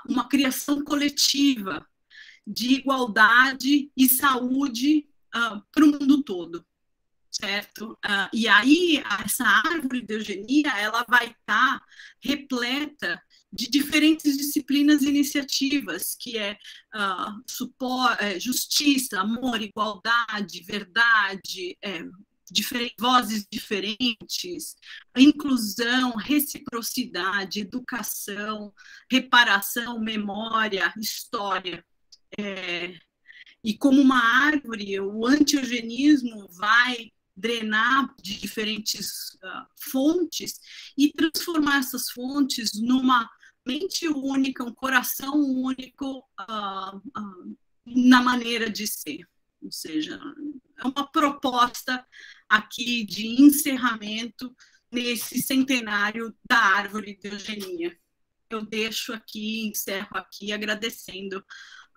uma criação coletiva de igualdade e saúde para o mundo todo, certo? E aí, essa árvore de eugenia, ela vai estar repleta de diferentes disciplinas e iniciativas, que justiça, amor, igualdade, verdade, vozes diferentes, inclusão, reciprocidade, educação, reparação, memória, história. E como uma árvore, o anti-eugenismo vai drenar de diferentes fontes e transformar essas fontes numa mente única, um coração único na maneira de ser. Ou seja, é uma proposta aqui de encerramento nesse centenário da árvore de eugenia. Eu deixo aqui, encerro aqui, agradecendo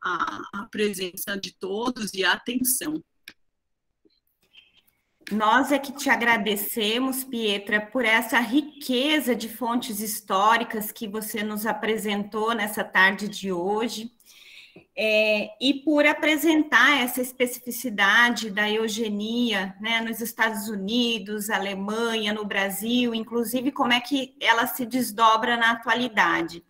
a presença de todos e a atenção. Nós é que te agradecemos, Pietra, por essa riqueza de fontes históricas que você nos apresentou nessa tarde de hoje. E por apresentar essa especificidade da eugenia, né, nos Estados Unidos, Alemanha, no Brasil, inclusive como é que ela se desdobra na atualidade.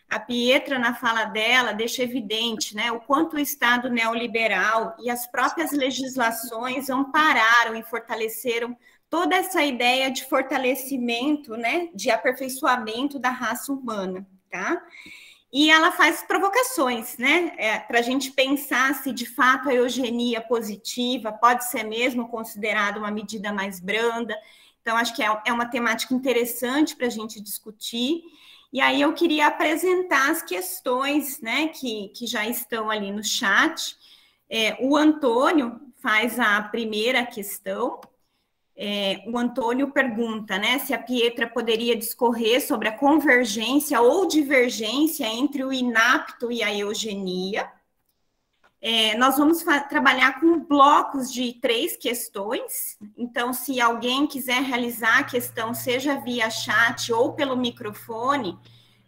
A Pietra, na fala dela, deixa evidente, né, o quanto o Estado neoliberal e as próprias legislações ampararam e fortaleceram toda essa ideia de fortalecimento, né, de aperfeiçoamento da raça humana, tá? E ela faz provocações, né, para a gente pensar se de fato a eugenia positiva pode ser mesmo considerada uma medida mais branda. Então, acho que é uma temática interessante para a gente discutir. E aí eu queria apresentar as questões, né, que já estão ali no chat. O Antônio faz a primeira questão. O Antônio pergunta, né, se a Pietra poderia discorrer sobre a convergência ou divergência entre o inapto e a eugenia. Nós vamos trabalhar com blocos de 3 questões, então, se alguém quiser realizar a questão, seja via chat ou pelo microfone,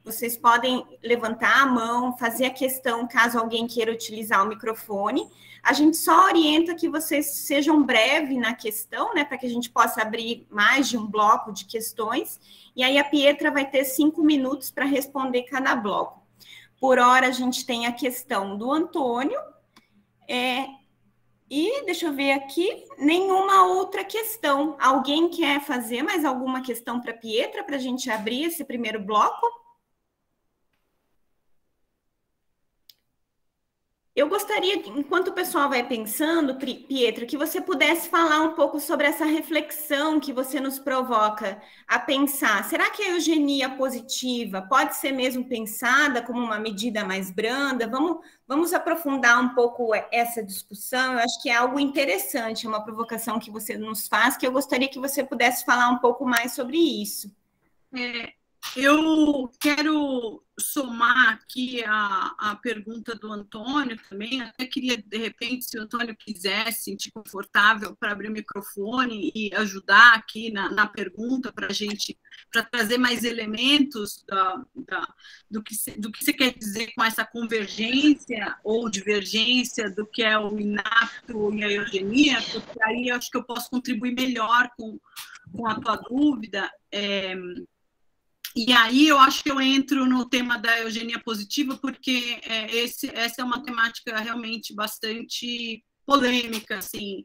Vocês podem levantar a mão, fazer a questão, caso alguém queira utilizar o microfone. A gente só orienta que vocês sejam breves na questão, né, para que a gente possa abrir mais de um bloco de questões. E aí a Pietra vai ter 5 minutos para responder cada bloco. Por hora, a gente tem a questão do Antônio. E, deixa eu ver aqui, nenhuma outra questão. Alguém quer fazer mais alguma questão para a Pietra, para a gente abrir esse primeiro bloco? Eu gostaria, enquanto o pessoal vai pensando, Pietra, que você pudesse falar um pouco sobre essa reflexão que você nos provoca a pensar. Será que a eugenia positiva pode ser mesmo pensada como uma medida mais branda? Vamos aprofundar um pouco essa discussão. Eu acho que é algo interessante, é uma provocação que você nos faz, que eu gostaria que você pudesse falar um pouco mais sobre isso. Eu quero somar aqui a pergunta do Antônio também. Até queria, de repente, se o Antônio quiser se sentir confortável para abrir o microfone e ajudar aqui na pergunta para a gente, para trazer mais elementos do que você quer dizer com essa convergência ou divergência do que é o inapto e a eugenia, porque aí eu acho que eu posso contribuir melhor com a tua dúvida. E aí eu acho que eu entro no tema da eugenia positiva, porque essa é uma temática realmente bastante polêmica, assim,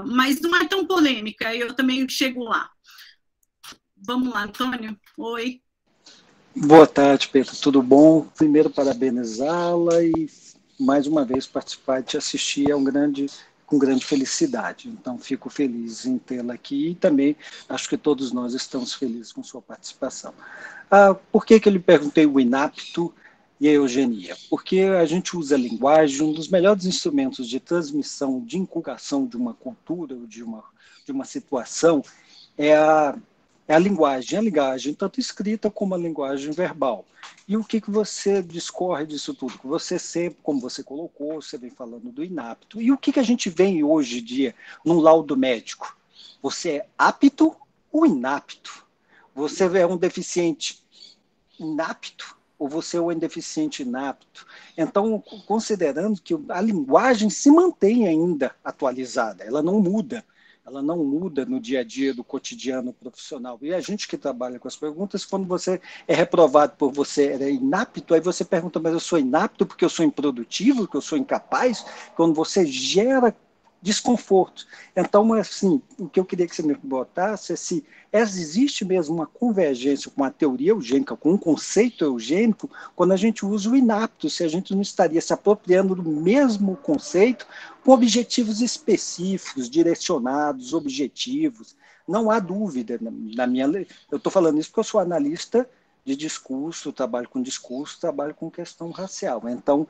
mas não é tão polêmica, eu também chego lá. Vamos lá, Antônio. Oi. Boa tarde, Pedro. Tudo bom? Primeiro, parabenizá-la e, mais uma vez, participar e te assistir com grande felicidade. Então, fico feliz em tê-la aqui e também acho que todos nós estamos felizes com sua participação. Por que eu lhe perguntei o inapto e a eugenia? Porque a gente usa a linguagem, um dos melhores instrumentos de transmissão, de inculcação de uma cultura ou de uma situação é a linguagem tanto escrita como a linguagem verbal. E o que você discorre disso tudo? Você sempre, como você colocou, você vem falando do inapto. E o que a gente vê hoje em dia num laudo médico? Você é apto ou inapto? Você é um deficiente inapto ou você é um deficiente inapto? Então, considerando que a linguagem se mantém ainda atualizada, ela não muda. Ela não muda no dia a dia do cotidiano profissional. E a gente que trabalha com as perguntas, quando você é reprovado por você é inapto, aí você pergunta, mas eu sou inapto porque eu sou improdutivo, porque eu sou incapaz? Quando você gera desconforto. Então, assim, o que eu queria que você me botasse é se existe mesmo uma convergência com a teoria eugênica, com um conceito eugênico, quando a gente usa o inapto, se a gente não estaria se apropriando do mesmo conceito com objetivos específicos, direcionados, objetivos. Não há dúvida na minha... Eu estou falando isso porque eu sou analista de discurso, trabalho com discurso, trabalho com questão racial. Então,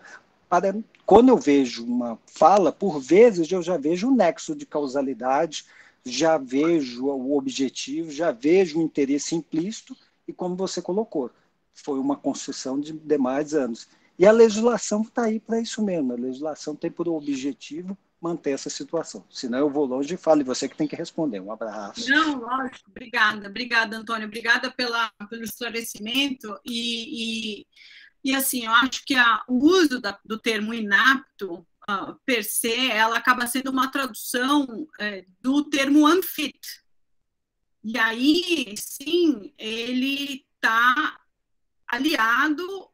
quando eu vejo uma fala, por vezes eu já vejo um nexo de causalidade, já vejo o objetivo, já vejo o interesse implícito, e como você colocou, foi uma construção de demais anos. E a legislação está aí para isso mesmo, a legislação tem por objetivo manter essa situação. Senão eu vou longe e falo, e você que tem que responder. Um abraço. Não, lógico. Obrigada, Antônio. Obrigada pelo esclarecimento. E assim, eu acho que o uso do termo inapto, per se, ela acaba sendo uma tradução do termo unfit. E aí, sim, ele está aliado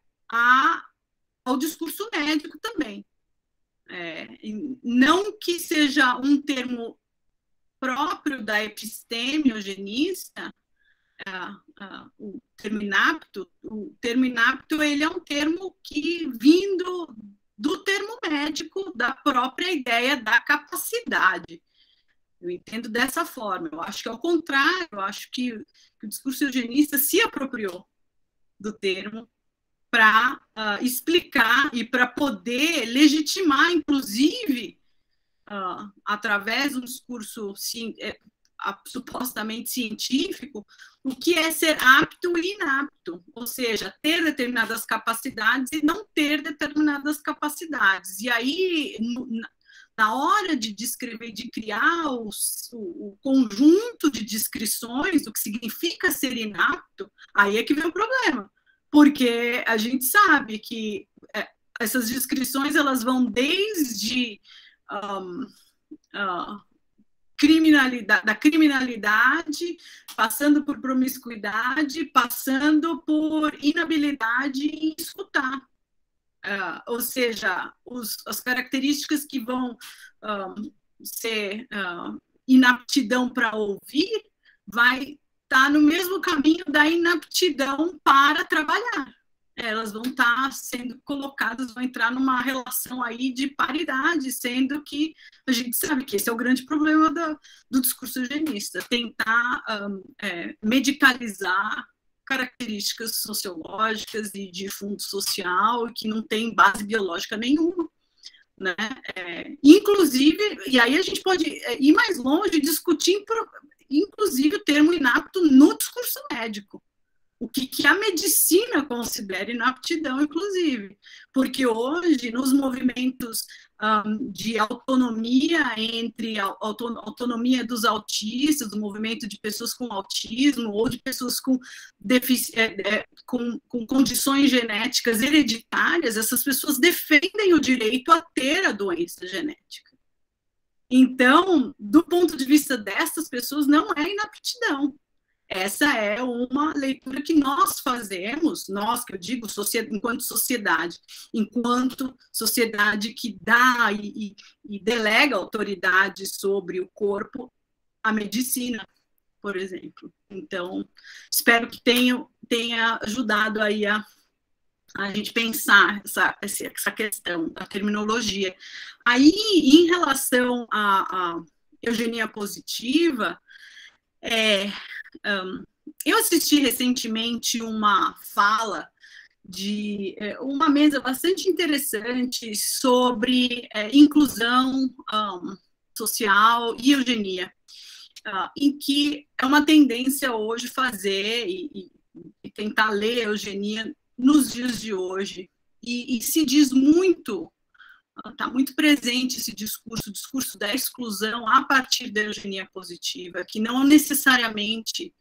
ao discurso médico também. Não que seja um termo próprio da episteme eugenista, o termo inapto, ele é um termo que, vindo do termo médico, da própria ideia da capacidade. Eu entendo dessa forma. Eu acho que, ao contrário, eu acho que o discurso eugenista se apropriou do termo para explicar e para poder legitimar, inclusive, através de um discurso supostamente científico, o que é ser apto e inapto, ou seja, ter determinadas capacidades e não ter determinadas capacidades. E aí, na hora de descrever, de criar o conjunto de descrições do que significa ser inapto, aí é que vem o problema. porque a gente sabe que essas descrições elas vão desde criminalidade, passando por promiscuidade, passando por inabilidade em escutar. Ou seja, as características que vão ser inaptidão para ouvir vai estar no mesmo caminho da inaptidão para trabalhar. Elas vão estar sendo colocadas, vão entrar numa relação aí de paridade, sendo que a gente sabe que esse é o grande problema do discurso eugenista, tentar medicalizar características sociológicas e de fundo social que não tem base biológica nenhuma, né? Inclusive, e aí a gente pode ir mais longe, discutir, inclusive, o termo inapto no discurso médico. O que a medicina considera inaptidão, inclusive. Porque hoje, nos movimentos de autonomia autonomia dos autistas, do movimento de pessoas com autismo, ou de pessoas com condições genéticas hereditárias, essas pessoas defendem o direito a ter a doença genética. Então, do ponto de vista dessas pessoas, não é inaptidão. Essa é uma leitura que nós fazemos, nós, que eu digo, enquanto sociedade que dá e delega autoridade sobre o corpo à medicina, por exemplo. Então, espero que tenha ajudado aí a gente pensar essa questão da terminologia. Aí, em relação à eugenia positiva, eu assisti recentemente uma fala de uma mesa bastante interessante sobre inclusão social e eugenia, em que é uma tendência hoje fazer e tentar ler a eugenia nos dias de hoje, e se diz muito, está muito presente esse discurso da exclusão a partir da eugenia positiva, que não necessariamente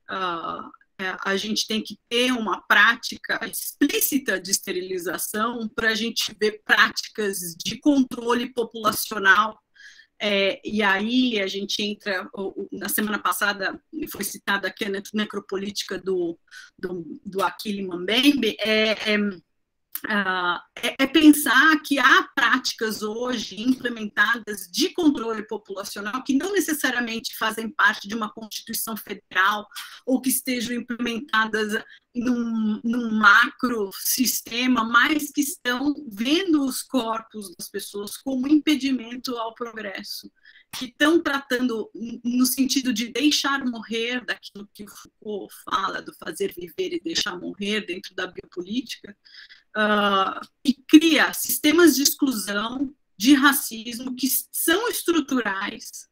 a gente tem que ter uma prática explícita de esterilização para a gente ver práticas de controle populacional. E aí a gente entra, na semana passada foi citada aqui a necropolítica do Achille Mbembe, pensar que há práticas hoje implementadas de controle populacional que não necessariamente fazem parte de uma Constituição Federal ou que estejam implementadas num macro sistema, mas que estão vendo os corpos das pessoas como impedimento ao progresso, que estão tratando no sentido de deixar morrer, daquilo que o Foucault fala, do fazer viver e deixar morrer dentro da biopolítica, e cria sistemas de exclusão, de racismo, que são estruturais,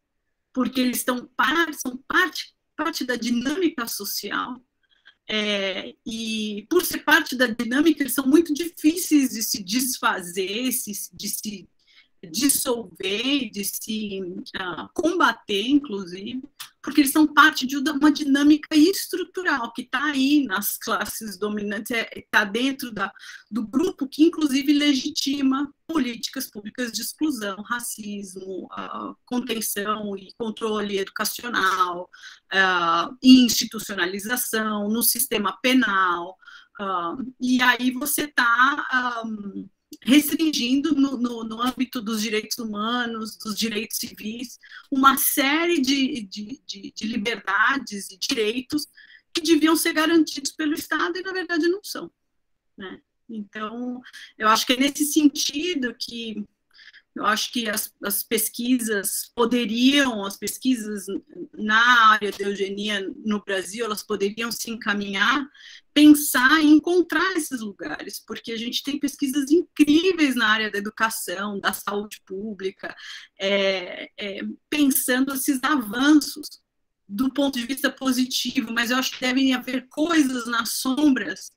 porque eles são parte da dinâmica social, e por ser parte da dinâmica, eles são muito difíceis de se desfazer, de se dissolver, de se combater, inclusive, porque eles são parte de uma dinâmica estrutural que está aí nas classes dominantes, está dentro do grupo que, inclusive, legitima políticas públicas de exclusão, racismo, contenção e controle educacional, institucionalização no sistema penal, e aí você está restringindo no âmbito dos direitos humanos, dos direitos civis, uma série de liberdades e direitos que deviam ser garantidos pelo Estado e, na verdade, não são, né? Então, eu acho que é nesse sentido que eu acho que as pesquisas na área da eugenia no Brasil, elas poderiam se encaminhar, pensar e encontrar esses lugares, porque a gente tem pesquisas incríveis na área da educação, da saúde pública, pensando esses avanços do ponto de vista positivo, mas eu acho que devem haver coisas nas sombras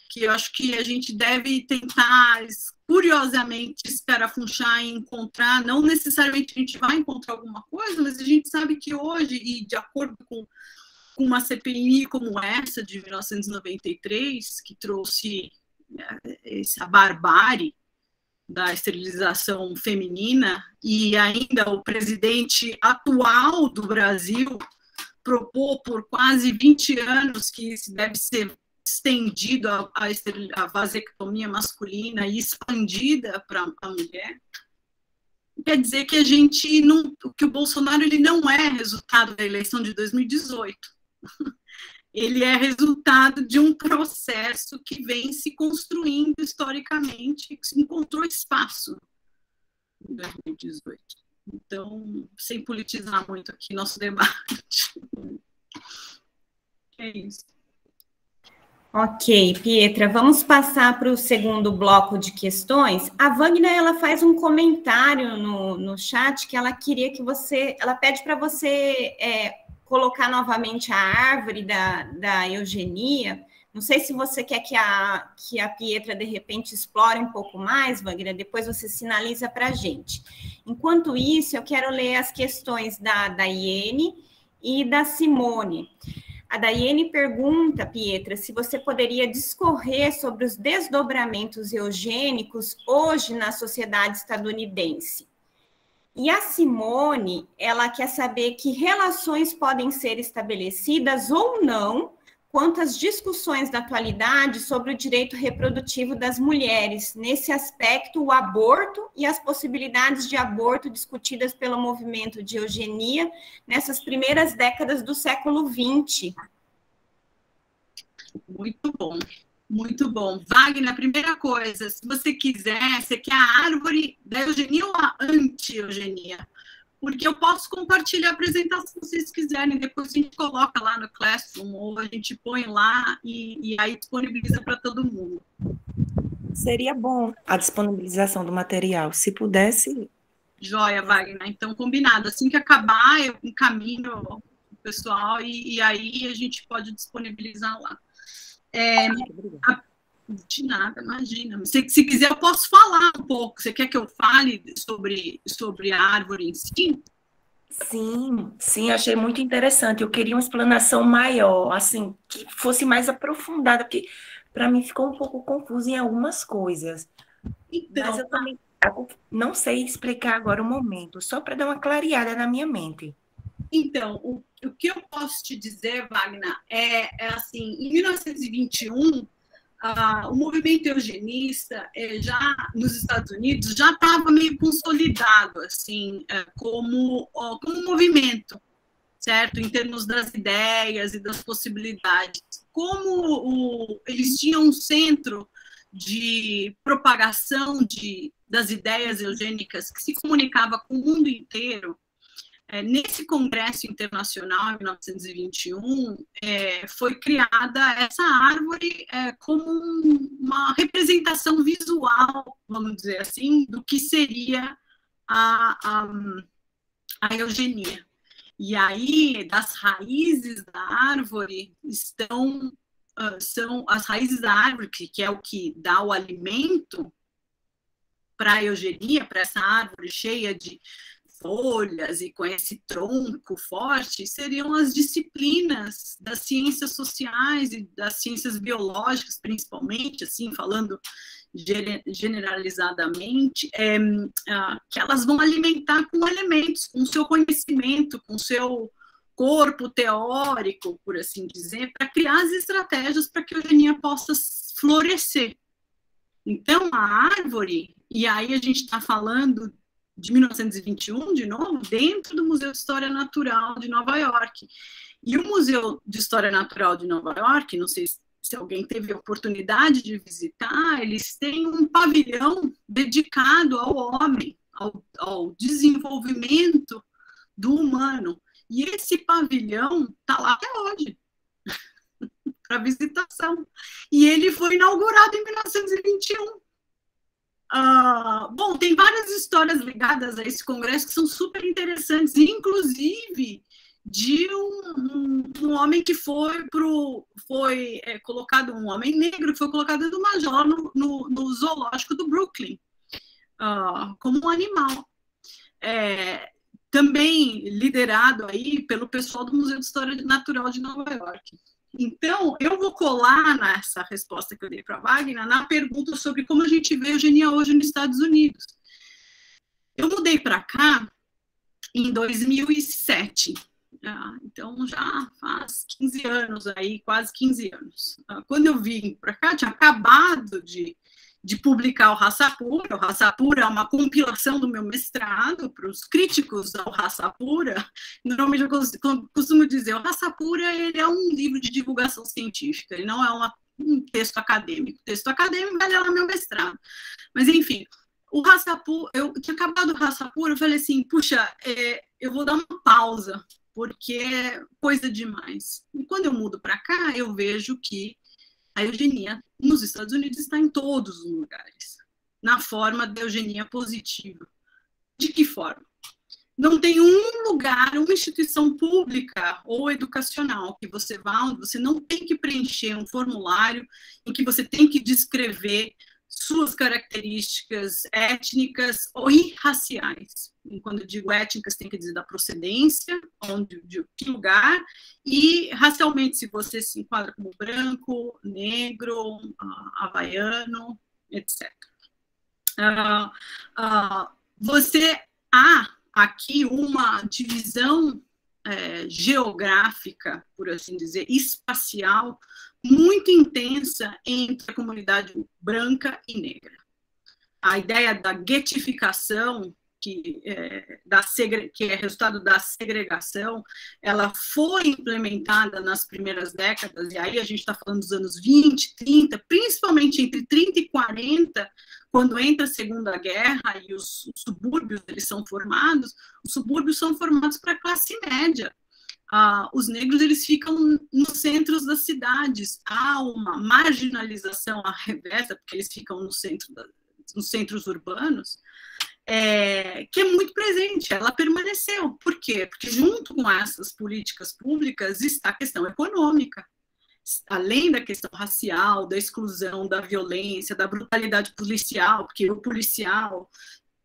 que eu acho que a gente deve tentar, curiosamente, escarafunchar e encontrar. Não necessariamente a gente vai encontrar alguma coisa, mas a gente sabe que hoje, e de acordo com com uma CPI como essa, de 1993, que trouxe essa barbárie da esterilização feminina, e ainda o presidente atual do Brasil propôs por quase 20 anos que isso deve ser estendido a vasectomia masculina e expandida para a mulher. Quer dizer que a gente não, que o Bolsonaro ele não é resultado da eleição de 2018. Ele é resultado de um processo que vem se construindo historicamente, que encontrou espaço em 2018. Então, sem politizar muito aqui nosso debate. É isso. Ok, Pietra, vamos passar para o segundo bloco de questões. A Wagner, ela faz um comentário no chat que ela queria que você, ela pede para você colocar novamente a árvore da eugenia. Não sei se você quer que a Pietra, de repente, explore um pouco mais, Wagner, depois você sinaliza para a gente. Enquanto isso, eu quero ler as questões da Daiane e da Simone. A Daiane pergunta, Pietra, se você poderia discorrer sobre os desdobramentos eugênicos hoje na sociedade estadunidense. E a Simone, ela quer saber que relações podem ser estabelecidas ou não quanto às discussões da atualidade sobre o direito reprodutivo das mulheres. Nesse aspecto, o aborto e as possibilidades de aborto discutidas pelo movimento de eugenia nessas primeiras décadas do século XX. Muito bom, muito bom. Wagner, a primeira coisa, se você quiser, você quer a árvore da eugenia ou a anti-eugenia? Porque eu posso compartilhar a apresentação se vocês quiserem, depois a gente coloca lá no Classroom, ou a gente põe lá e aí disponibiliza para todo mundo. Seria bom a disponibilização do material, se pudesse. Joia, Wagner, então combinado. Assim que acabar, eu encaminho o pessoal e aí a gente pode disponibilizar lá. De nada, imagina. Se quiser, eu posso falar um pouco. Você quer que eu fale sobre a árvore em si? Sim, achei muito interessante. Eu queria uma explanação maior, assim, que fosse mais aprofundada, porque para mim ficou um pouco confuso em algumas coisas. Então, mas eu também não sei explicar agora o momento, só para dar uma clareada na minha mente. Então, o que eu posso te dizer, Wagner, é assim, em 1921, o movimento eugenista já nos Estados Unidos já estava meio consolidado assim como movimento, certo? Em termos das ideias e das possibilidades. Como eles tinham um centro de propagação das ideias eugênicas que se comunicava com o mundo inteiro, nesse Congresso Internacional, em 1921, foi criada essa árvore como uma representação visual, vamos dizer assim, do que seria a eugenia. E aí, das raízes da árvore são as raízes da árvore, que é o que dá o alimento para a eugenia, para essa árvore cheia de folhas e com esse tronco forte, seriam as disciplinas das ciências sociais e das ciências biológicas, principalmente, assim, falando generalizadamente, que elas vão alimentar com elementos, com o seu conhecimento, com o seu corpo teórico, por assim dizer, para criar as estratégias para que a eugenia possa florescer. Então, a árvore, e aí a gente está falando de 1921, de novo, dentro do Museu de História Natural de Nova York. E o Museu de História Natural de Nova York, não sei se alguém teve a oportunidade de visitar, eles têm um pavilhão dedicado ao homem, ao desenvolvimento do humano. E esse pavilhão está lá até hoje, para visitação. E ele foi inaugurado em 1921. Bom, tem várias histórias ligadas a esse congresso que são super interessantes, inclusive de um homem que foi colocado, um homem negro que foi colocado do major no zoológico do Brooklyn, como um animal. também liderado aí pelo pessoal do Museu de História Natural de Nova York. Então, eu vou colar nessa resposta que eu dei para a Wagner na pergunta sobre como a gente vê a eugenia hoje nos Estados Unidos. Eu mudei para cá em 2007, então já faz 15 anos aí, quase 15 anos. Quando eu vim para cá, tinha acabado de publicar o Raça Pura. O Raça Pura é uma compilação do meu mestrado. Para os críticos ao Raça Pura, normalmente eu costumo dizer, o Raça Pura ele é um livro de divulgação científica, ele não é um texto acadêmico. O texto acadêmico vai ler lá meu mestrado. Mas, enfim, o Raça Pura, eu tinha acabado o Raça Pura, eu falei assim, puxa, eu vou dar uma pausa, porque é coisa demais. E quando eu mudo para cá, eu vejo que a eugenia nos Estados Unidos está em todos os lugares, na forma da eugenia positiva. De que forma? Não tem um lugar, uma instituição pública ou educacional que você vá, onde você não tem que preencher um formulário em que você tem que descrever suas características étnicas e raciais. E quando eu digo étnicas, tem que dizer da procedência, de que lugar, e racialmente, se você se enquadra como branco, negro, havaiano, etc. Você há aqui uma divisão geográfica, por assim dizer, espacial, muito intensa entre a comunidade branca e negra. A ideia da guetificação, que é resultado da segregação, ela foi implementada nas primeiras décadas, e aí a gente está falando dos anos 20, 30, principalmente entre 30 e 40, quando entra a Segunda Guerra e os subúrbios eles são formados para a classe média. Os negros eles ficam nos centros das cidades. Há uma marginalização à reversa, porque eles ficam nos centros urbanos, que é muito presente. Ela permaneceu. Por quê? Porque junto com essas políticas públicas está a questão econômica. Além da questão racial, da exclusão, da violência, da brutalidade policial, porque o policial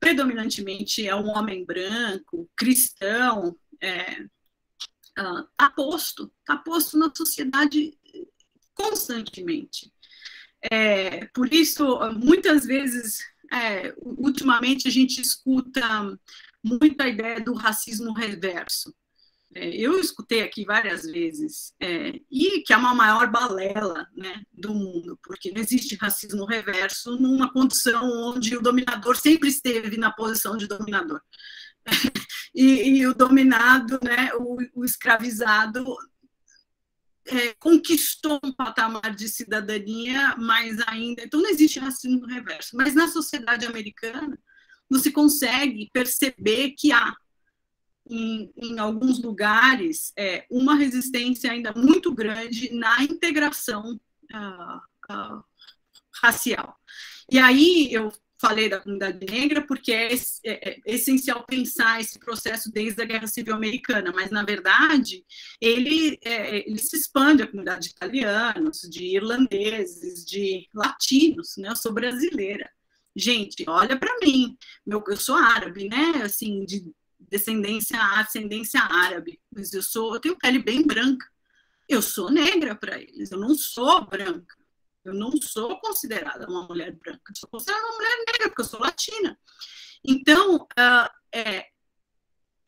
predominantemente é um homem branco, cristão, está posto na sociedade constantemente. Por isso, muitas vezes, ultimamente, a gente escuta muito a ideia do racismo reverso. Eu escutei aqui várias vezes, e que é uma maior balela, né, do mundo, porque não existe racismo reverso numa condição onde o dominador sempre esteve na posição de dominador. E o dominado, né, o escravizado, conquistou um patamar de cidadania, mas ainda... Então, não existe racismo reverso. Mas na sociedade americana, você consegue perceber que há, em alguns lugares, uma resistência ainda muito grande na integração racial. E aí, eu falei da comunidade negra porque é essencial pensar esse processo desde a Guerra Civil Americana, mas, na verdade, ele se expande a comunidade de italianos, de irlandeses, de latinos, né? Eu sou brasileira. Gente, olha para mim, eu sou árabe, né? Assim, de ascendência árabe, mas eu tenho pele bem branca. Eu sou negra para eles, eu não sou branca. Eu não sou considerada uma mulher branca, eu sou considerada uma mulher negra, porque eu sou latina. Então,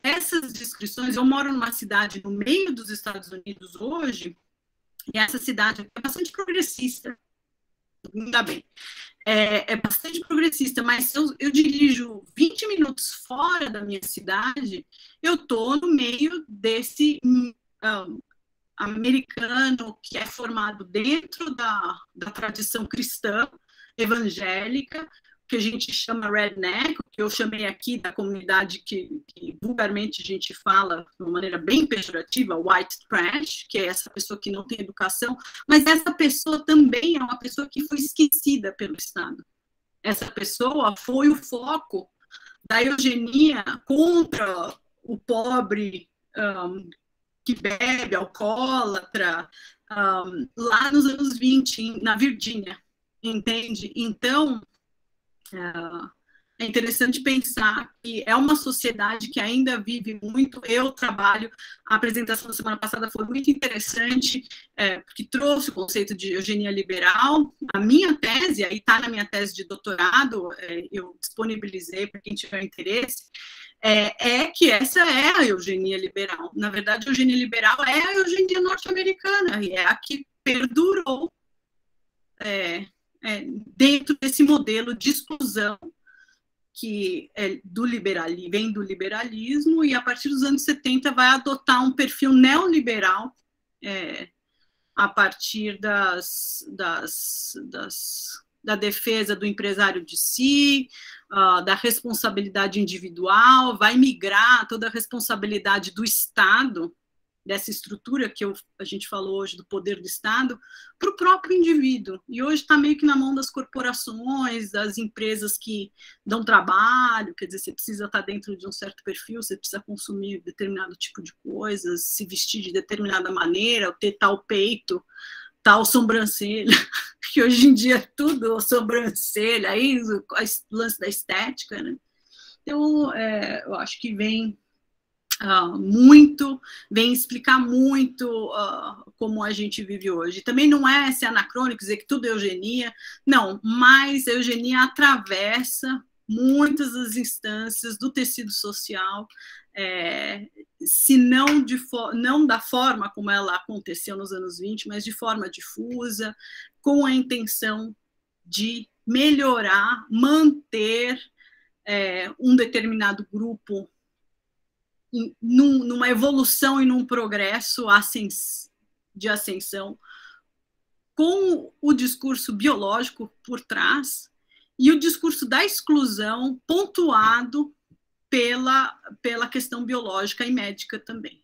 essas descrições, eu moro numa cidade no meio dos Estados Unidos hoje, e essa cidade é bastante progressista, ainda bem, é bastante progressista, mas se eu dirijo 20 minutos fora da minha cidade, eu estou no meio desse... americano que é formado dentro da tradição cristã evangélica, que a gente chama redneck, que eu chamei aqui da comunidade que vulgarmente a gente fala de uma maneira bem pejorativa, white trash, que é essa pessoa que não tem educação, mas essa pessoa também é uma pessoa que foi esquecida pelo Estado. Essa pessoa foi o foco da eugenia contra o pobre que bebe, alcoólatra, lá nos anos 20, na Virgínia, entende? Então, é interessante pensar que é uma sociedade que ainda vive muito. Eu trabalho, a apresentação da semana passada foi muito interessante, porque trouxe o conceito de eugenia liberal. A minha tese, aí está na minha tese de doutorado, eu disponibilizei para quem tiver interesse, é que essa é a eugenia liberal. Na verdade, a eugenia liberal é a eugenia norte-americana, e é a que perdurou dentro desse modelo de exclusão que vem do liberalismo, e a partir dos anos 70 vai adotar um perfil neoliberal a partir da defesa do empresário de si, da responsabilidade individual, vai migrar toda a responsabilidade do Estado, dessa estrutura que a gente falou hoje do poder do Estado, para o próprio indivíduo. E hoje está meio que na mão das corporações, das empresas que dão trabalho, quer dizer, você precisa estar dentro de um certo perfil, você precisa consumir determinado tipo de coisas, se vestir de determinada maneira, ter tal peito, tal sobrancelha, que hoje em dia é tudo sobrancelha, aí o lance da estética, né? Então, eu acho que vem vem explicar muito como a gente vive hoje. Também não é ser anacrônico dizer que tudo é eugenia, não, mas a eugenia atravessa muitas das instâncias do tecido social, se não da forma como ela aconteceu nos anos 20, mas de forma difusa, com a intenção de melhorar, manter um determinado grupo numa evolução e num progresso de ascensão, com o discurso biológico por trás e o discurso da exclusão pontuado pela questão biológica e médica também.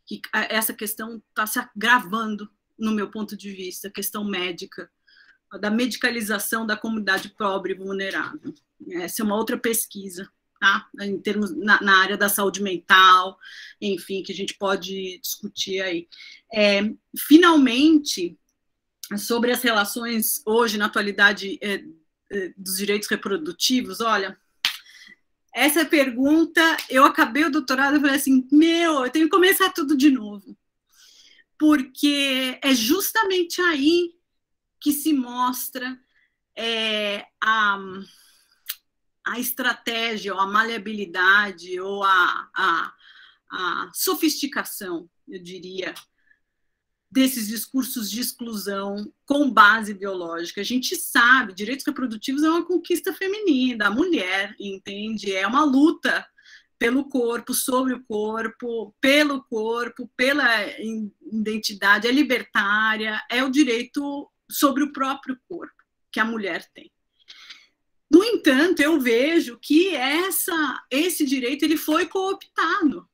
Que essa questão está se agravando, no meu ponto de vista, a questão médica, da medicalização da comunidade pobre e vulnerável. Essa é uma outra pesquisa, tá? Em termos na área da saúde mental, enfim, que a gente pode discutir aí. Finalmente, sobre as relações hoje, na atualidade, dos direitos reprodutivos, olha, essa pergunta, eu acabei o doutorado e falei assim, eu tenho que começar tudo de novo, porque é justamente aí que se mostra a estratégia, ou a maleabilidade, ou a sofisticação, eu diria, desses discursos de exclusão com base biológica. A gente sabe, direitos reprodutivos é uma conquista feminina, da mulher, entende? É uma luta pelo corpo, sobre o corpo, pelo corpo, pela identidade, é libertária, é o direito sobre o próprio corpo que a mulher tem. No entanto, eu vejo que esse direito ele foi cooptado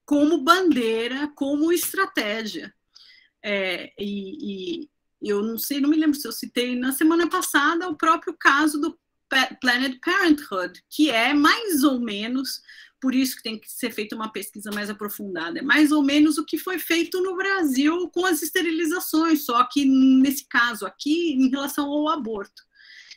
como bandeira, como estratégia. E eu não me lembro se eu citei na semana passada o próprio caso do Planned Parenthood, que é mais ou menos, por isso que tem que ser feita uma pesquisa mais aprofundada, é mais ou menos o que foi feito no Brasil com as esterilizações, só que nesse caso aqui, em relação ao aborto.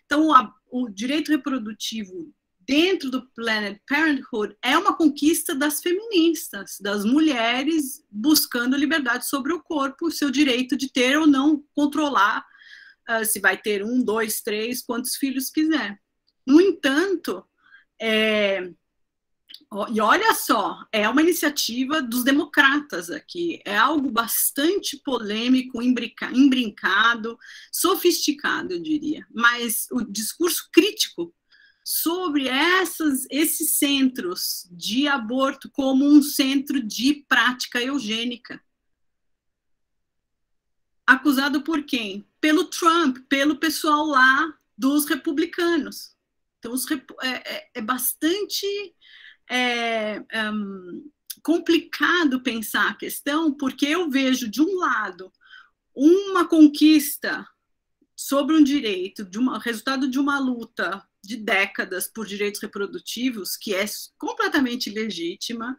Então, o direito reprodutivo dentro do Planned Parenthood é uma conquista das feministas, das mulheres buscando liberdade sobre o corpo, o seu direito de ter ou não controlar se vai ter 1, 2, 3, quantos filhos quiser. No entanto, e olha só, é uma iniciativa dos democratas aqui, é algo bastante polêmico, imbrincado, sofisticado, eu diria, mas o discurso crítico sobre esses centros de aborto como um centro de prática eugênica. Acusado por quem? Pelo Trump, pelo pessoal lá dos republicanos. Então, é bastante complicado pensar a questão, porque eu vejo, de um lado, uma conquista sobre um direito, resultado de uma luta de décadas por direitos reprodutivos, que é completamente legítima,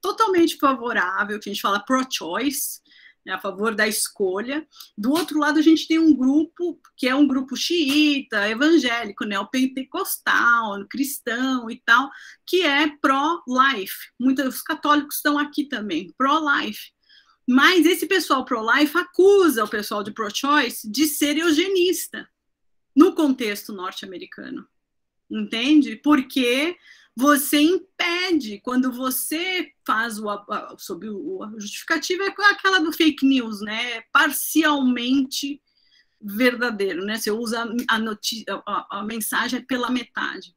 totalmente favorável, que a gente fala pro-choice, a favor da escolha. Do outro lado, a gente tem um grupo que é um grupo xiita, evangélico, neopentecostal, cristão e tal, que é pró-life. Muitos católicos estão aqui também, pró-life. Mas esse pessoal pro-life acusa o pessoal de pro-choice de ser eugenista no contexto norte-americano, entende? Porque você impede, quando você faz a justificativa, é aquela do fake news, né? Parcialmente verdadeiro, né? Você usa a mensagem pela metade.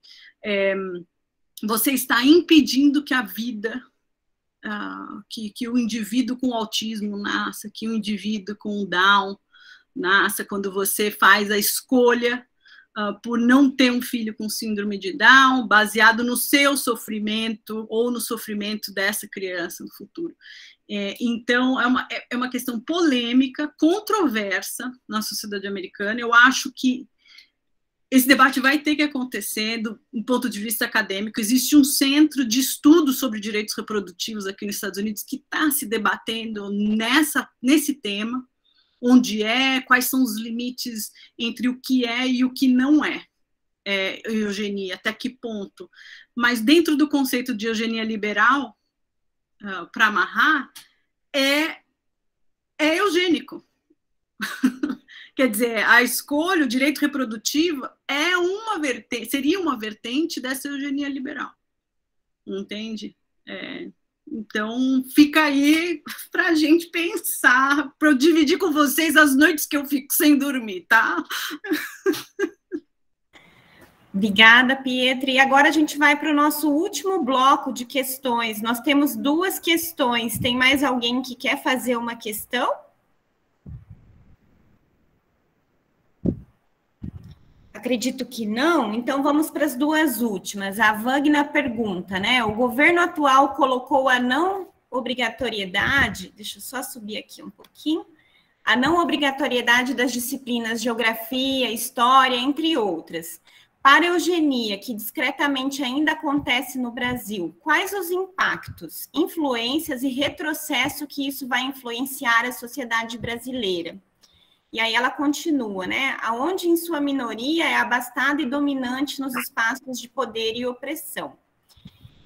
Você está impedindo que a vida... que o indivíduo com autismo nasça, que o indivíduo com Down nasça, quando você faz a escolha por não ter um filho com síndrome de Down, baseado no seu sofrimento ou no sofrimento dessa criança no futuro. Então, é uma questão polêmica, controversa na sociedade americana. Eu acho que esse debate vai ter que acontecer do ponto de vista acadêmico. Existe um centro de estudo sobre direitos reprodutivos aqui nos Estados Unidos que está se debatendo nesse tema, quais são os limites entre o que é e o que não é eugenia, até que ponto. Mas dentro do conceito de eugenia liberal, para amarrar, é eugênico. Quer dizer, a escolha, o direito reprodutivo seria uma vertente dessa eugenia liberal, entende? Então, fica aí para a gente pensar, para eu dividir com vocês as noites que eu fico sem dormir, tá? Obrigada, Pietra. E agora a gente vai para o nosso último bloco de questões. Nós temos 2 questões. Tem mais alguém que quer fazer uma questão? Acredito que não, então vamos para as 2 últimas. A Wagner pergunta, né? O governo atual colocou a não obrigatoriedade, deixa eu só subir aqui um pouquinho, a não obrigatoriedade das disciplinas geografia, história, entre outras. Para a eugenia, que discretamente ainda acontece no Brasil, quais os impactos, influências e retrocesso que isso vai influenciar a sociedade brasileira? E aí ela continua, né? Aonde em sua minoria é abastada e dominante nos espaços de poder e opressão.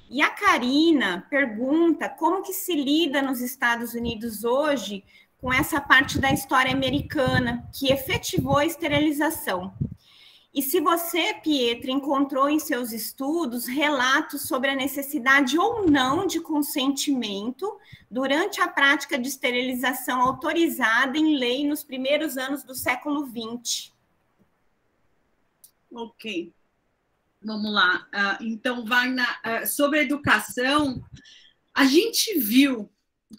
E a Karina pergunta como que se lida nos Estados Unidos hoje com essa parte da história americana que efetivou a esterilização. E se você, Pietra, encontrou em seus estudos relatos sobre a necessidade ou não de consentimento durante a prática de esterilização autorizada em lei nos primeiros anos do século XX. Ok, vamos lá. Então, sobre a educação, a gente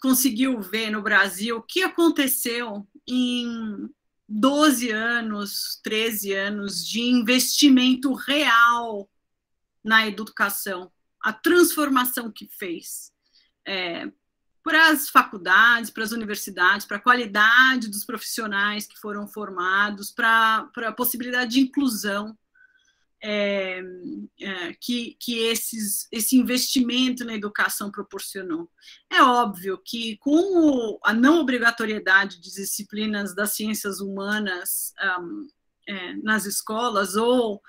conseguiu ver no Brasil o que aconteceu em 12 anos, 13 anos de investimento real na educação, a transformação que fez para as faculdades, para as universidades, para a qualidade dos profissionais que foram formados, para a possibilidade de inclusão que esse investimento na educação proporcionou. É óbvio que com a não obrigatoriedade de disciplinas das ciências humanas nas escolas, ou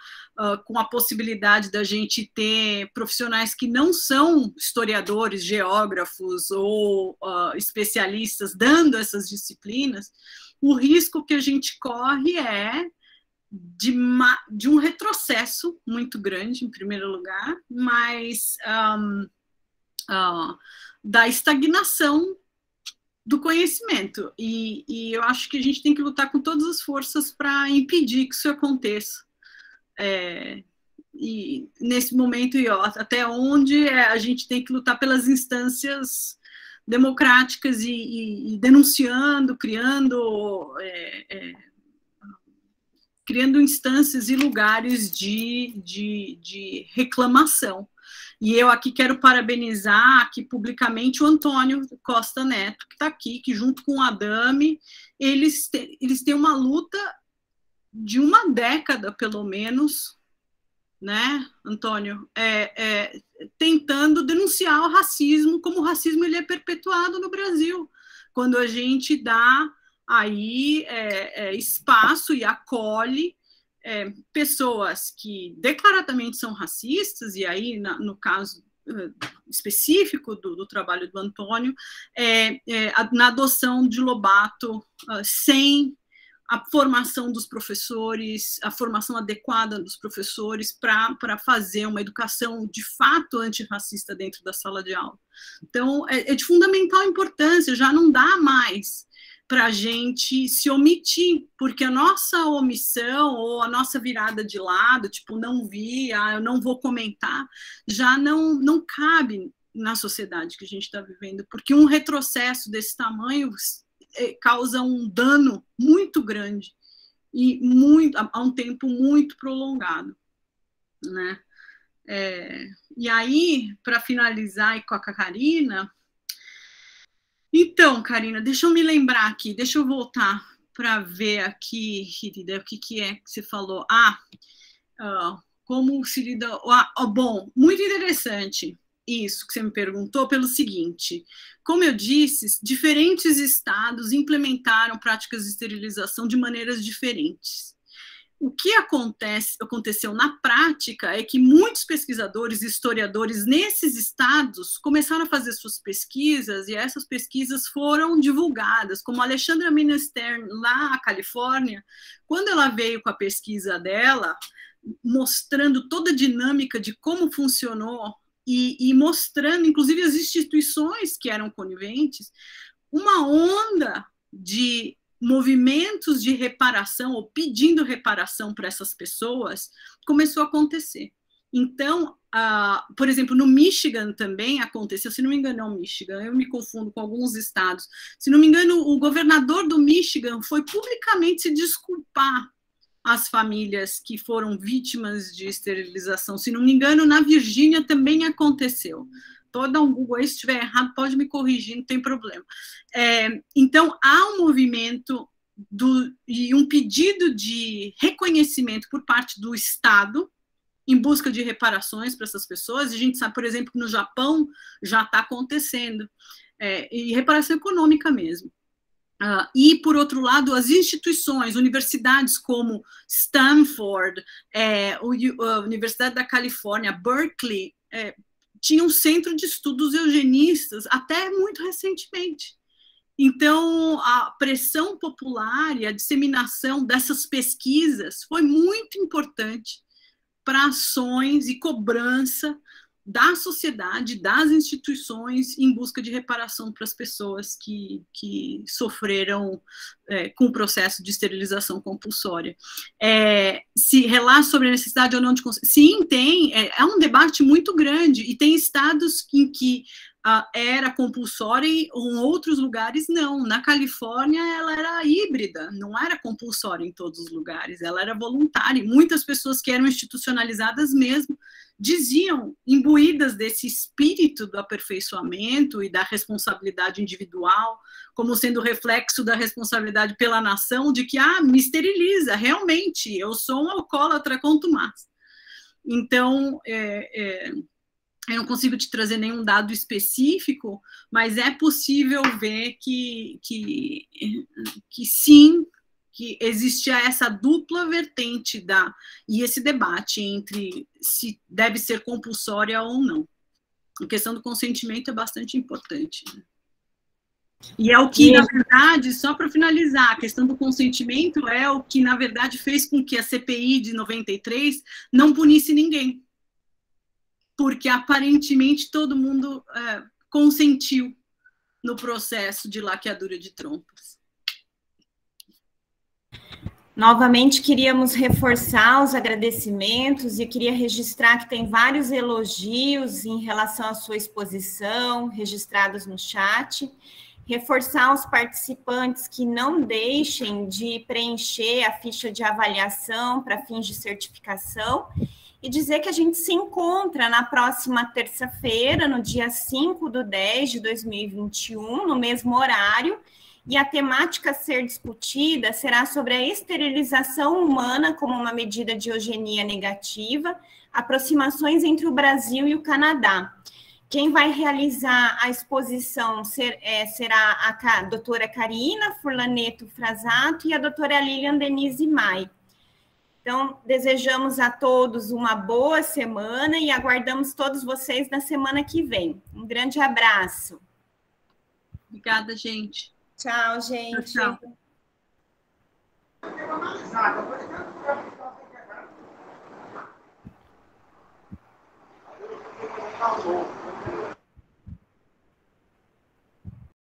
com a possibilidade da gente ter profissionais que não são historiadores, geógrafos ou especialistas dando essas disciplinas, o risco que a gente corre é de um retrocesso muito grande, em primeiro lugar, mas da estagnação do conhecimento. E eu acho que a gente tem que lutar com todas as forças para impedir que isso aconteça. E nesse momento, até onde a gente tem que lutar pelas instâncias democráticas e denunciando, criando instâncias e lugares de reclamação. E eu aqui quero parabenizar aqui publicamente o Antônio Costa Neto, que está aqui, que junto com o Adame, eles têm uma luta de uma década, pelo menos, né, Antônio, tentando denunciar o racismo, como o racismo ele é perpetuado no Brasil. quando a gente dá aí espaço e acolhe pessoas que declaradamente são racistas, e aí, no caso específico do trabalho do Antônio, na adoção de Lobato, sem a formação dos professores, a formação adequada dos professores para fazer uma educação de fato antirracista dentro da sala de aula. Então, é de fundamental importância, já não dá mais para a gente se omitir, porque a nossa omissão ou a nossa virada de lado, tipo, não vi, eu não vou comentar, já não cabe na sociedade que a gente está vivendo, porque um retrocesso desse tamanho causa um dano muito grande e há um tempo muito prolongado, né? E aí, para finalizar com a Karina, então, Karina, deixa eu me lembrar aqui, deixa eu voltar para ver aqui, querida, o que é que você falou? Como se lida... bom, muito interessante isso que você me perguntou, pelo seguinte, como eu disse, diferentes estados implementaram práticas de esterilização de maneiras diferentes. O que aconteceu na prática é que muitos pesquisadores e historiadores nesses estados começaram a fazer suas pesquisas, e essas pesquisas foram divulgadas, como a Alexandra Minestern, lá na Califórnia, quando ela veio com a pesquisa dela, mostrando toda a dinâmica de como funcionou, e mostrando, inclusive, as instituições que eram coniventes, uma onda de movimentos de reparação, ou pedindo reparação para essas pessoas, começou a acontecer. Então, por exemplo, no Michigan também aconteceu, se não me engano é o Michigan, eu me confundo com alguns estados, se não me engano o governador do Michigan foi publicamente se desculpar às famílias que foram vítimas de esterilização, se não me engano na Virgínia também aconteceu. Vou dar um Google aí, se estiver errado, pode me corrigir, não tem problema. Então, há um movimento e um pedido de reconhecimento por parte do Estado em busca de reparações para essas pessoas. A gente sabe, por exemplo, que no Japão já está acontecendo, e reparação econômica mesmo. E, por outro lado, as instituições, universidades como Stanford, a Universidade da Califórnia, Berkeley, tinha um centro de estudos eugenistas até muito recentemente. Então, a pressão popular e a disseminação dessas pesquisas foi muito importante para ações e cobrança da sociedade, das instituições, em busca de reparação para as pessoas que sofreram com o processo de esterilização compulsória. Se relaxa sobre a necessidade ou não de... Sim, tem. É um debate muito grande, e tem estados em que era compulsória e em outros lugares não. Na Califórnia, ela era híbrida, não era compulsória em todos os lugares, ela era voluntária. E muitas pessoas que eram institucionalizadas mesmo diziam, imbuídas desse espírito do aperfeiçoamento e da responsabilidade individual, como sendo reflexo da responsabilidade pela nação, de que, me esteriliza, realmente, eu sou um alcoólatra contumaz. Então, eu não consigo te trazer nenhum dado específico, mas é possível ver que sim, que existia essa dupla vertente e esse debate entre se deve ser compulsória ou não. A questão do consentimento é bastante importante. E é o que, na verdade, só para finalizar, a questão do consentimento é o que, na verdade, fez com que a CPI de 93 não punisse ninguém. Porque, aparentemente, todo mundo consentiu no processo de laqueadura de trompas. Novamente, queríamos reforçar os agradecimentos e queria registrar que tem vários elogios em relação à sua exposição, registrados no chat. Reforçar aos participantes que não deixem de preencher a ficha de avaliação para fins de certificação e dizer que a gente se encontra na próxima terça-feira, no dia 5/10/2021, no mesmo horário, e a temática a ser discutida será sobre a esterilização humana como uma medida de eugenia negativa, aproximações entre o Brasil e o Canadá. Quem vai realizar a exposição será a doutora Karina Furlaneto Frasato e a doutora Lilian Denise Mai. Então, desejamos a todos uma boa semana e aguardamos todos vocês na semana que vem. Um grande abraço. Obrigada, gente. Tchau, gente. Tchau.